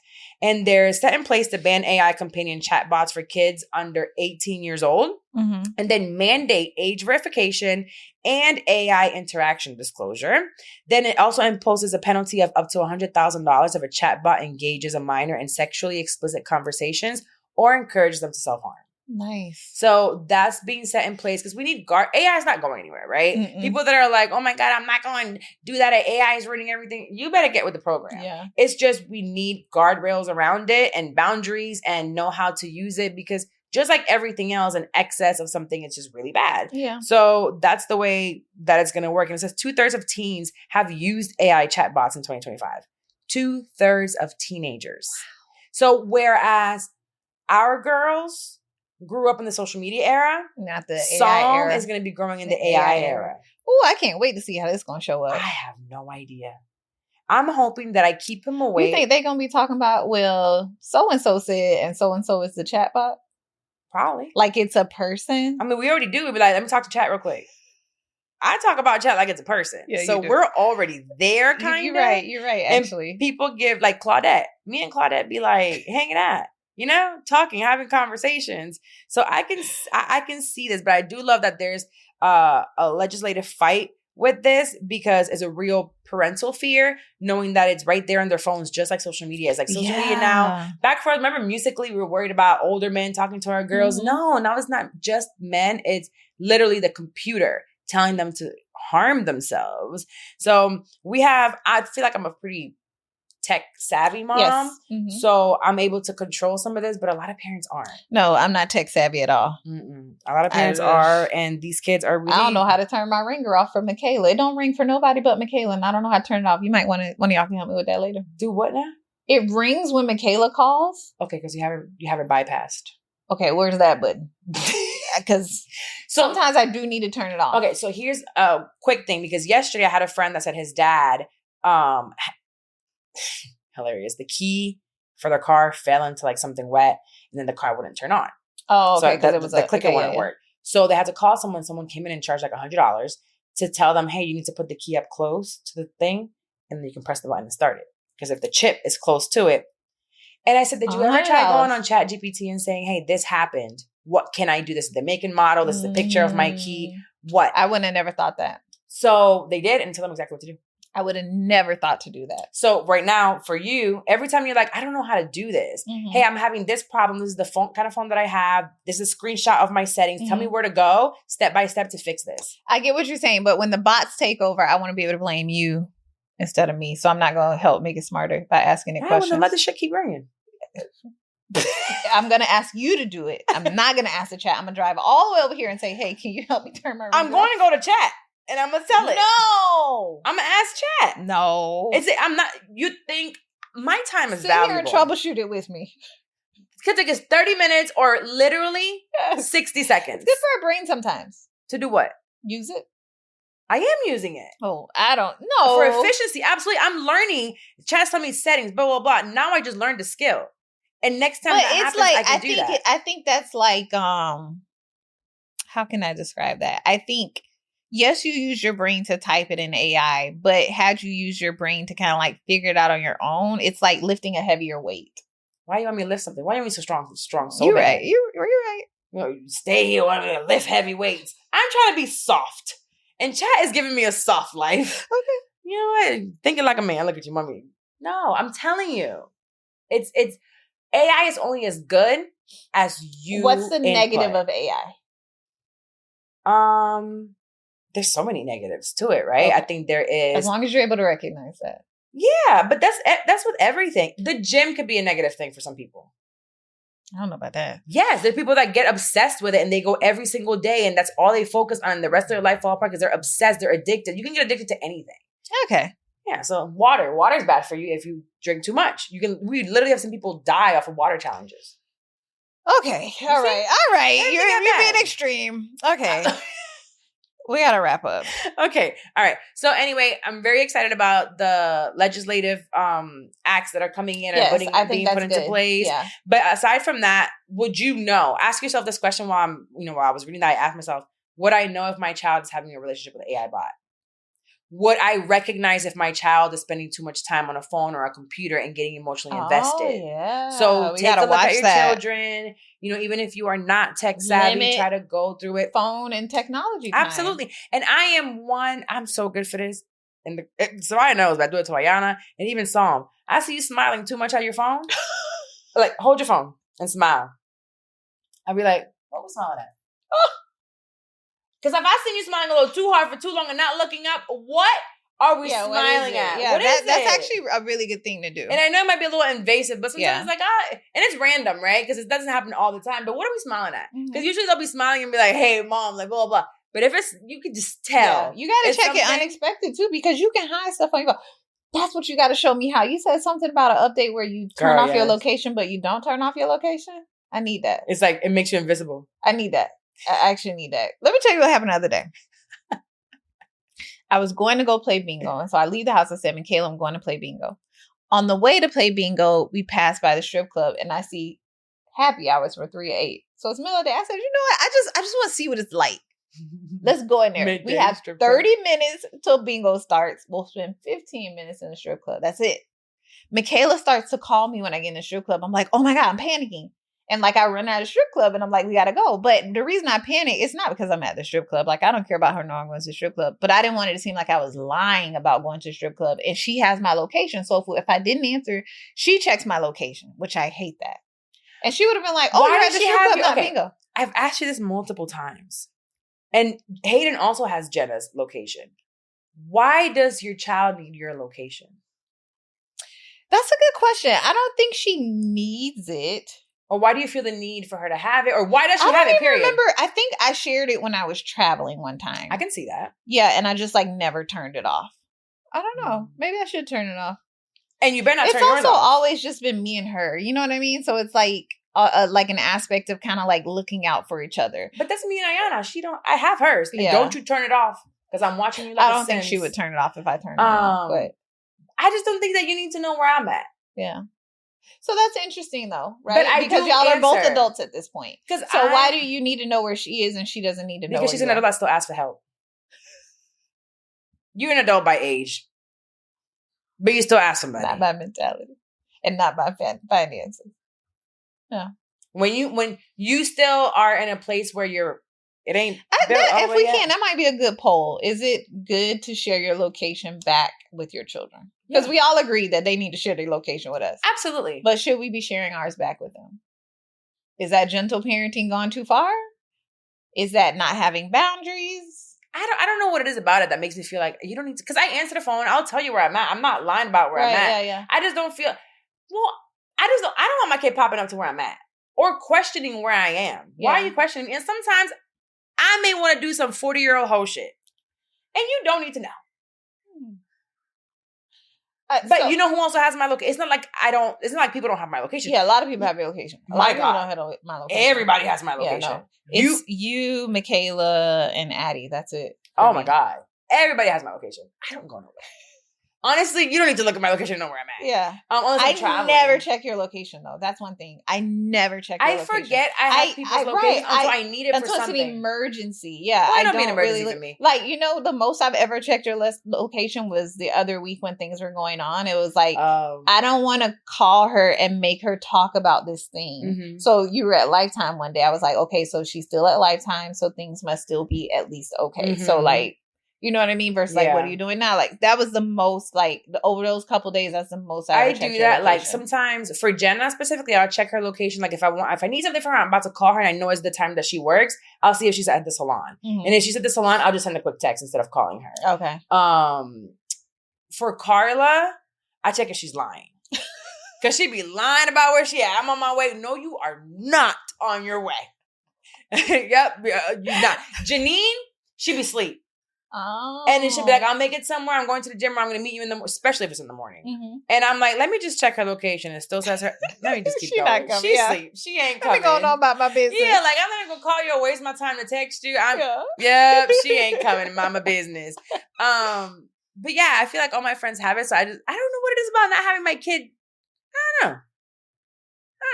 And they're set in place to ban AI companion chatbots for kids under 18 years old, and then mandate age verification and AI interaction disclosure. Then it also imposes a penalty of up to $100,000 if a chatbot engages a minor in sexually explicit conversations or encourages them to self-harm. Nice. So that's being set in place because we need AI is not going anywhere, right? Mm-mm. People that are like, oh my God, I'm not going to do that. AI is ruining everything. You better get with the program. Yeah. It's just we need guardrails around it and boundaries and know how to use it because just like everything else, an excess of something is just really bad. Yeah. So that's the way that it's going to work. And it says 2/3 of teens have used AI chatbots in 2025. 2/3 of teenagers. So whereas our girls grew up in the social media era, not the AI era. Is going to be growing in the AI era. Oh, I can't wait to see how this is going to show up. I have no idea. I'm hoping that I keep him away. You think they're going to be talking about, well, so-and-so said, and so-and-so is the chatbot? Probably. Like it's a person? I mean, we already do. We'd be like, let me talk to chat real quick. I talk about chat like it's a person. Yeah, so we're already there, kind of. You're right, actually. And people give, like Claudette. Me and Claudette be like hanging out, talking, having conversations. So I can see this, but I do love that there's a legislative fight with this because it's a real parental fear, knowing that it's right there on their phones, just like social media. It's like social media now. Back for, remember Musically, we were worried about older men talking to our girls. Mm-hmm. No, now it's not just men. It's literally the computer telling them to harm themselves. So I feel like I'm a pretty tech savvy mom. Yes. Mm-hmm. So I'm able to control some of this, but a lot of parents aren't. No, I'm not tech savvy at all. A lot of parents are, and these kids are really... I don't know how to turn my ringer off for Michaela. It don't ring for nobody but Michaela, and I don't know how to turn it off. You might want to, one of y'all can help me with that later. Do what now? It rings when Michaela calls. Okay, because you have it bypassed. Okay, where's that button? Because sometimes I do need to turn it off. Okay, so here's a quick thing, because yesterday I had a friend that said his dad... hilarious. The key for their car fell into like something wet, and then the car wouldn't turn on. Oh, okay. So the clicker wouldn't work. So they had to call someone. Someone came in and charged like $100 to tell them, hey, you need to put the key up close to the thing, and then you can press the button and start it. Because if the chip is close to it. And I said, did you ever try going on ChatGPT and saying, hey, this happened. What can I do? This is the make and model. This is the picture of my key. What? I wouldn't have never thought that. So they did, and tell them exactly what to do. I would have never thought to do that. So right now, for you, every time you're like, I don't know how to do this. Mm-hmm. Hey, I'm having this problem. This is the kind of phone that I have. This is a screenshot of my settings. Mm-hmm. Tell me where to go step by step to fix this. I get what you're saying, but when the bots take over, I want to be able to blame you instead of me. So I'm not going to help make it smarter by asking it questions. Well, let the shit keep ringing. I'm going to ask you to do it. I'm not going to ask the chat. I'm going to drive all the way over here and say, hey, can you help me turn my I'm going to go to chat. And I'm going to tell it. No. I'm going to ask chat. No. I'm not, you think my time is Sit valuable. Sit here and troubleshoot it with me. It could take us 30 minutes or literally 60 seconds. It's good for our brain sometimes. To do what? Use it. I am using it. Oh, I don't know. For efficiency. Absolutely. I'm learning. Chat's telling me settings, blah, blah, blah. Now I just learned a skill. And next time that happens, I can do that. I think that's like, how can I describe that? I think... Yes, you use your brain to type it in AI, but had you use your brain to kind of like figure it out on your own, it's like lifting a heavier weight. Why you want me to lift something? Why you want me so strong? So you're bad? Right. You're right. You stay here. Want me to lift heavy weights? I'm trying to be soft, and chat is giving me a soft life. Okay. You know what? Thinking like a man. Look at you, mommy. No, I'm telling you, it's AI is only as good as you. What's the negative of AI? There's so many negatives to it, right? Okay. I think there is. As long as you're able to recognize that. Yeah, but that's with everything. The gym could be a negative thing for some people. I don't know about that. Yes, there's people that get obsessed with it and they go every single day and that's all they focus on. The rest of their life fall apart because they're obsessed. They're addicted. You can get addicted to anything. Okay. Yeah, so water. Water is bad for you if you drink too much. We literally have some people die off of water challenges. Okay. All right. You're being extreme. Okay. We got to wrap up. Okay. All right. So anyway, I'm very excited about the legislative acts that are coming in and being put into place. Yeah. But aside from that, would you know? Ask yourself this question while I was reading that. I asked myself, would I know if my child is having a relationship with an AI bot? Would I recognize if my child is spending too much time on a phone or a computer and getting emotionally invested? Yeah. So take a look at your children. Even if you are not tech savvy, try to go through it. Phone and technology time. Absolutely. And I'm so good for this. And Soraya knows, but I do it to Ayana and even Psalm. I see you smiling too much on your phone. Like, hold your phone and smile. I'll be like, what was smiling at? Because if I seen you smiling a little too hard for too long and not looking up, what are we smiling at? Yeah, that's actually a really good thing to do. And I know it might be a little invasive, but sometimes it's like, and it's random, right? Because it doesn't happen all the time. But what are we smiling at? Because usually they'll be smiling and be like, hey, mom, like, blah, blah, blah. But if you could just tell. Yeah, you got to check it unexpected, too, because you can hide stuff on your phone. That's what you got to show me how. You said something about an update where you turn off your location, but you don't turn off your location. I need that. It's like, it makes you invisible. I need that. I actually need that. Let me tell you what happened the other day. I was going to go play bingo. And so I leave the house at 7. Kayla, I'm going to play bingo. On the way to play bingo, we passed by the strip club and I see happy hours for 3 to 8. So it's middle of the day. I said, you know what? I just want to see what it's like. Let's go in there. Midday we have strip 30 minutes till bingo starts. We'll spend 15 minutes in the strip club. That's it. Michaela starts to call me when I get in the strip club. I'm like, oh my God, I'm panicking. And like I run out of the strip club and I'm like, we gotta go. But the reason I panic, it's not because I'm at the strip club. Like I don't care about her knowing I'm going to the strip club. But I didn't want it to seem like I was lying about going to the strip club. And she has my location. So if I didn't answer, she checks my location, which I hate that. And she would have been like, oh, you're at the strip club, not bingo. I've asked you this multiple times. And Hayden also has Jenna's location. Why does your child need your location? That's a good question. I don't think she needs it. Or why do you feel the need for her to have it? Or why does she have it, period? I remember. I think I shared it when I was traveling one time. I can see that. Yeah, and I just like never turned it off. I don't know. Maybe I should turn it off. And you better not turn yours off. It's also always just been me and her. You know what I mean? So it's like an aspect of kind of like looking out for each other. But that's me and Ayana. I have hers. Yeah. Don't you turn it off because I'm watching you. Like I don't think she would turn it off if I turned it off. But I just don't think that you need to know where I'm at. Yeah. So that's interesting though, right? But because y'all are both adults at this point. So why do you need to know where she is and she doesn't need to know? Because she's an adult that still asks for help. You're an adult by age, but you still ask somebody. Not by mentality and not by finances. Yeah. When you still are in a place where it ain't. If we can, that might be a good poll. Is it good to share your location back with your children? Because we all agree that they need to share their location with us. Absolutely. But should we be sharing ours back with them? Is that gentle parenting gone too far? Is that not having boundaries? I don't know what it is about it that makes me feel like you don't need to. Because I answer the phone, I'll tell you where I'm at. I'm not lying about where I'm at. Yeah. I just don't feel. Well, I don't want my kid popping up to where I'm at or questioning where I am. Yeah. Why are you questioning me? And sometimes I may want to do some 40-year-old hoe shit, and you don't need to know. But you know who also has my location? It's not like it's not like people don't have my location. Yeah, a lot of people have your location. A lot of people don't have my location. Everybody has my location. Yeah, no. It's you, Michaela, and Addie. That's it. Oh my God. Everybody has my location. I don't go nowhere. Honestly, you don't need to look at my location to know where I'm at. Yeah. I never check your location, though. That's one thing. I never check your location. I forget I have people's location until I need it for something. Until it's an emergency. Yeah. Well, I don't be an emergency really for me. Like, the most I've ever checked your location was the other week when things were going on. It was like, I don't want to call her and make her talk about this thing. Mm-hmm. So you were at Lifetime one day. I was like, okay, so she's still at Lifetime, so things must still be at least okay. Mm-hmm. So like, you know what I mean? Versus like, what are you doing now? Like that was the most over those couple days. That's the most I do that. Like sometimes for Jenna specifically, I'll check her location. Like if I need something from her, I'm about to call her and I know it's the time that she works. I'll see if she's at the salon. Mm-hmm. And if she's at the salon, I'll just send a quick text instead of calling her. Okay. For Carla, I check if she's lying. Cause she be lying about where she at. I'm on my way. No, you are not on your way. Yep. You're not. Janine, she be asleep. Oh. And then she'll be like, I'll make it somewhere. I'm going to the gym or I'm going to meet you especially if it's in the morning. Mm-hmm. And I'm like, let me just check her location. It still says her. Let me just keep going. She's asleep. She ain't coming. I'm going on about my business. Yeah, like I'm not going to call you or waste my time to text you. She ain't coming. Mind my business. But yeah, I feel like all my friends have it. So I don't know what it is about not having my kid. I don't know.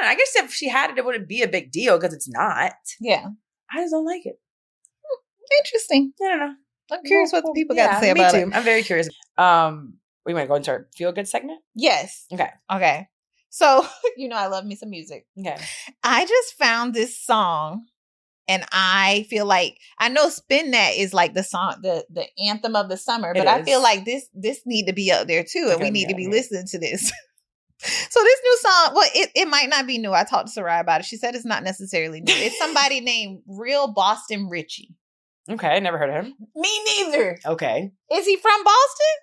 I guess if she had it, it wouldn't be a big deal because it's not. Yeah. I just don't like it. Interesting. I don't know. I'm curious what the people got to say about it. I'm very curious. We want to go into our feel good segment? Yes. Okay. So, I love me some music. Okay. I just found this song and I feel like, I know Spin That is like the song, the anthem of the summer, but I feel like this need to be up there too. And we need to be listening to this. So this new song, well, it might not be new. I talked to Sarai about it. She said it's not necessarily new. It's somebody named Real Boston Richie. Okay, I never heard of him. Me neither. Okay. Is he from Boston?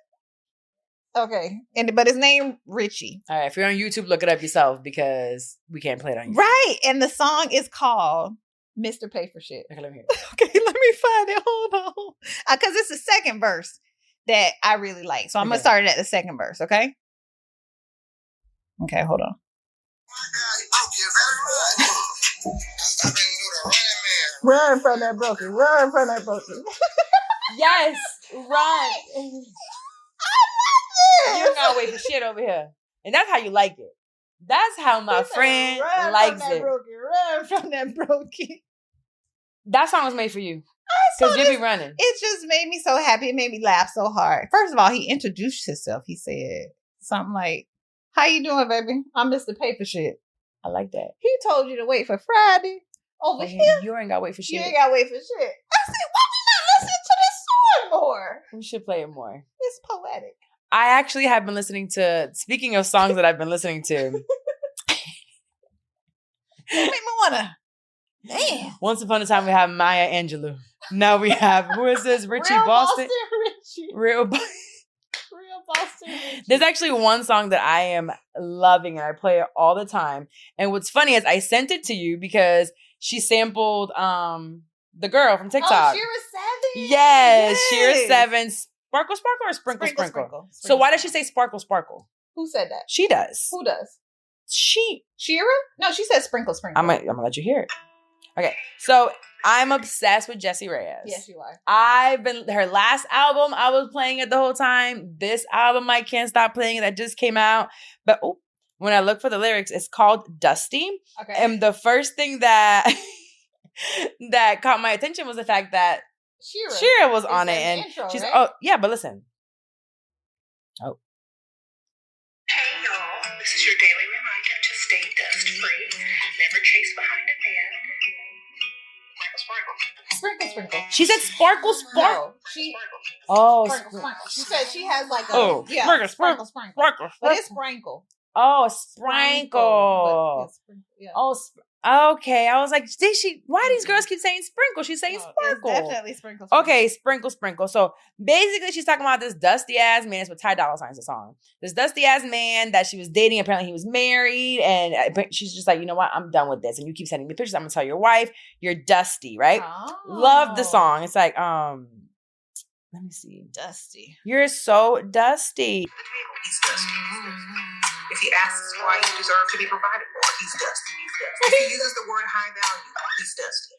Okay. But his name Richie. All right, if you're on YouTube, look it up yourself because we can't play it on YouTube. Right. And the song is called Mr. Pay for Shit. Okay, let me hear it. Okay, let me find it. Hold on. Because it's the second verse that I really like. So I'm going to start it at the second verse, okay? Okay, hold on. Run from that broken. Run from that broken. Yes, run. I love this. You're not waiting for shit over here. And that's how you like it. That's how my friend likes it. Run from that broken. That song was made for you. Because you be running. It just made me so happy. It made me laugh so hard. First of all, he introduced himself. He said something like, "How you doing, baby? I'm Mr. Paper Shit." I like that. He told you to wait for Friday. Over here. You ain't got to wait for shit. You ain't got to wait for shit. I said, why we not listening to this song more? We should play it more. It's poetic. I actually have been listening to, speaking of songs that I've been listening to. You make me wanna. Damn. Once upon a time, we have Maya Angelou. Now we have, who is this? Richie Real Boston? Richie. Real Boston Richie. There's actually one song that I am loving and I play it all the time. And what's funny is I sent it to you because she sampled the girl from TikTok. Oh, Shira 7. Yes, Shira 7. Sparkle, sparkle, or sprinkle, sprinkle? So why does she say sparkle, sparkle? Who said that? She does. Who does? Shira? No, she said sprinkle, sprinkle. I'm gonna let you hear it. Okay, so I'm obsessed with Jessie Reyes. Yes, you are. Her last album, I was playing it the whole time. This album, I can't stop playing it. That just came out. But when I look for the lyrics, it's called Dusty. Okay. And the first thing that that caught my attention was the fact that Shira was on it. And intro, she's, right? oh, yeah, but listen. Oh. Hey y'all, this is your daily reminder to stay dust free. Never chase behind a man. Sprinkle, sprinkle. She said sparkle, sparkle. No, she. Oh, Sprinkle, sprinkle. She said she has like a. Oh, yeah, sprinkle. But it's sprinkle. Oh, sprinkle. Yeah. Oh, okay. I was like, why these girls keep saying sprinkle? She's saying sparkle. It's definitely sprinkle. Okay, sprinkle. So basically she's talking about this dusty ass man. It's with Ty Dolla $ign's the song. This dusty ass man that she was dating. Apparently he was married. And she's just like, you know what? I'm done with this. And you keep sending me pictures. I'm going to tell your wife you're dusty, right? Oh. Love the song. It's like, let me see. Dusty. You're so dusty. He's dusty. If he asks why you deserve to be provided for, he's dusty. If he uses the word high value, he's dusty.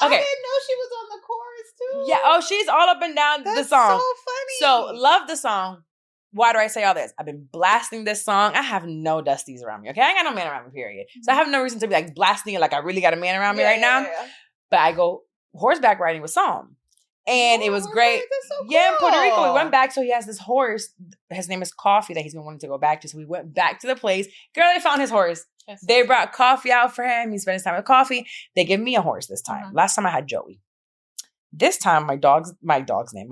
Okay. I didn't know she was on the chorus too. Yeah. Oh, she's all up and down the song. So funny. So love the song. Why do I say all this? I've been blasting this song. I have no dusties around me. Okay, I ain't got no man around me. Period. So I have no reason to be like blasting it like I really got a man around me right now. Yeah. But I go horseback riding with Psalm. And it was great. So cool. Yeah, in Puerto Rico. We went back. So he has this horse. His name is Coffee that he's been wanting to go back to. So we went back to the place. Girl, they found his horse. They brought Coffee out for him. He spent his time with Coffee. They give me a horse this time. Last time I had Joey. This time my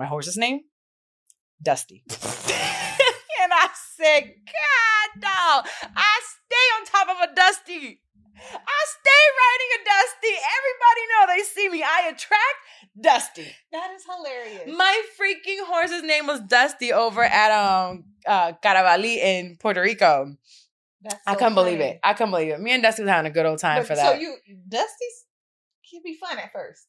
horse's name, Dusty. And I said, God, no. I stay on top of a Dusty. I stay riding a Dusty. Everybody know they see me. I attract Dusty. That is hilarious. My freaking horse's name was Dusty over at Carabalí in Puerto Rico. That's I couldn't believe it. Me and Dusty was having a good old time for that. So Dusty's can be fun at first.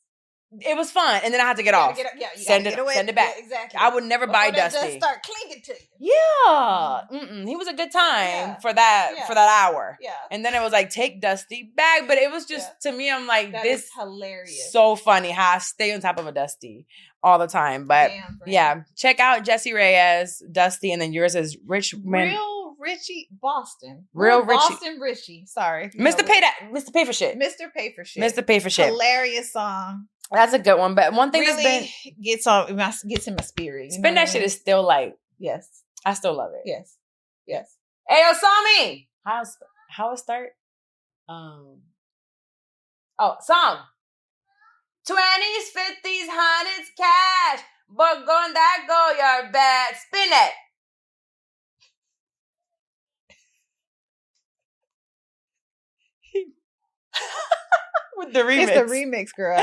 It was fun, and then I had to get off. Send it back. Yeah, exactly. I would never buy Dusty. Just start clinging to you. Yeah, he was a good time for that hour. Yeah, and then it was like take Dusty back, but it was just to me. I'm like, this is hilarious. So funny how I stay on top of a Dusty all the time. But check out Jessie Reyes, Dusty, and then yours is Real Richie Boston. Real Richie. Boston Richie. Sorry. Mr. Pay for Shit. Mr. Pay for Shit. Mr. Pay for Shit. Hilarious song. That's a good one. But one thing really that's been gets in my spirit. Spin that shit is still like, yes. I still love it. Yes. Hey, Osami! How it start? Song. 20s, 50s, 100s, cash. But going that go, you're bad. Spin it. With the remix. It's the remix, girl.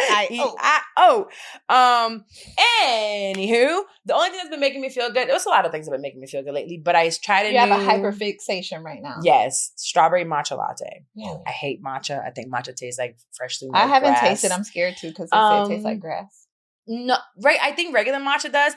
Anywho, the only thing that's been making me feel good, there was a lot of things that have been making me feel good lately, but I tried to have a hyperfixation right now. Yes. Strawberry matcha latte. Yeah. I hate matcha. I think matcha tastes like freshly I haven't grass. tasted. I'm scared too because it tastes like grass. No, right. I think regular matcha does.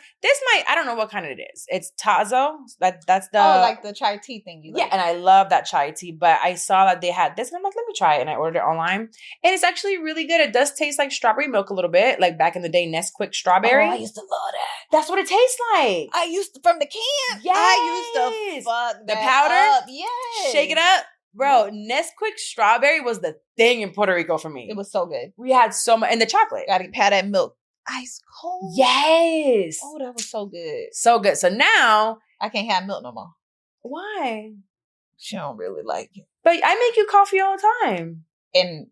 I don't know what kind it is. It's Tazo. That's the like the chai tea thing you like. Yeah, and I love that chai tea, but I saw that they had this and I'm like, let me try it. And I ordered it online. And it's actually really good. It does taste like strawberry milk a little bit, like back in the day, Nesquik strawberry. Oh, I used to love that. That's what it tastes like. I used to, from the can. Yes. I used to fuck the that powder. up. Yes. Shake it up. Bro, Nesquik strawberry was the thing in Puerto Rico for me. It was so good. We had so much. And the chocolate. Gotta have that milk. Ice cold. Yes. Oh, that was so good. So good. So now. I can't have milk no more. Why? She don't really like it. But I make you coffee all the time. And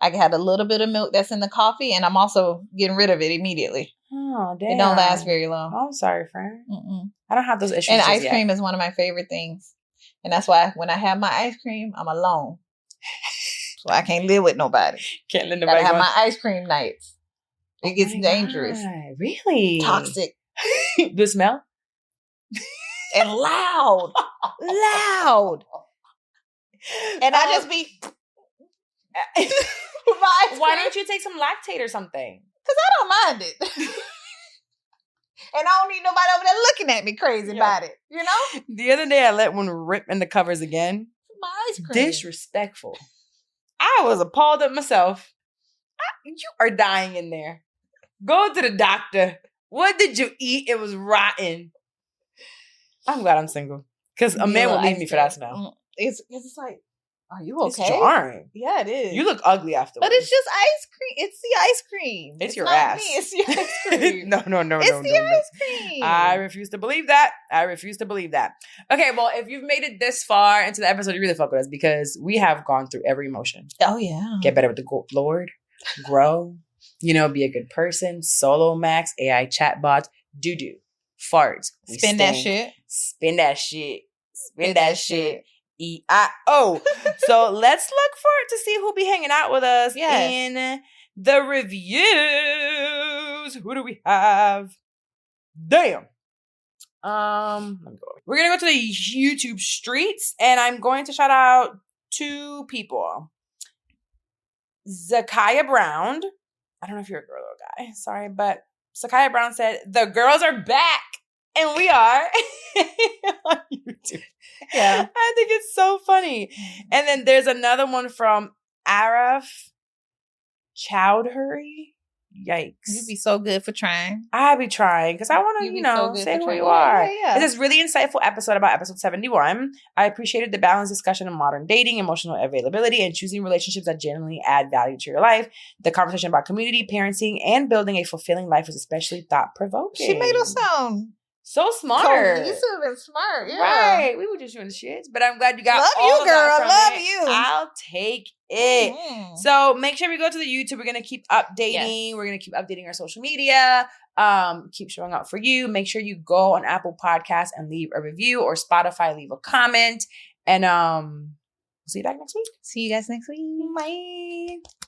I had a little bit of milk that's in the coffee, and I'm also getting rid of it immediately. Oh, damn. It don't last very long. Oh, I'm sorry, friend. I don't have those issues. And ice cream is one of my favorite things. And that's why when I have my ice cream, I'm alone. So I can't live with nobody. Can't let nobody Gotta have my ice cream nights. It gets dangerous. God. Really? Toxic. The smell? And loud. Loud. And I just be... Why don't you take some lactate or something? Because I don't mind it. And I don't need nobody over there looking at me crazy about it. You know? The other day I let one rip in the covers again. My ice cream. Disrespectful. I was appalled at myself. You are dying in there. Go to the doctor. What did you eat? It was rotten. I'm glad I'm single. Because a man will leave me for that smell. It's like, are you okay? It's jarring. Yeah, it is. You look ugly afterwards. But it's just ice cream. It's the ice cream. It's your not ass. Me. It's the ice cream. No. It's the ice cream. I refuse to believe that. Okay, well, if you've made it this far into the episode, you really fuck with us because we have gone through every emotion. Oh, yeah. Get better with the Lord. Grow. Be a good person. Solo max. AI chatbots. Doo-doo. Farts. Spin that shit. Spin that shit. E-I-O. So let's look forward to see who'll be hanging out with us in the reviews. Who do we have? Damn. Let me go. We're going to go to the YouTube streets, and I'm going to shout out 2 people. Zakaya Brown. I don't know if you're a girl or a guy. Sorry, but Zakaya Brown said, the girls are back. And we are on YouTube. Yeah. I think it's so funny. And then there's another one from Araf Chowdhury. Yikes. You'd be so good for trying. I be trying because I want to, say who you are. Yeah. This is really insightful episode about episode 71. I appreciated the balanced discussion of modern dating, emotional availability, and choosing relationships that genuinely add value to your life. The conversation about community, parenting, and building a fulfilling life was especially thought-provoking. She made us sound so smart. cohesive and smart. Yeah. Right. We were just doing the shits, but I'm glad you got love all you, girl. That Love it. you. I'll take it. Mm-hmm. So make sure we go to the YouTube. We're going to keep updating. Yes. We're going to keep updating our social media. Keep showing up for you. Make sure you go on Apple Podcasts and leave a review, or Spotify, leave a comment. And we'll see you back next week. See you guys next week. Bye.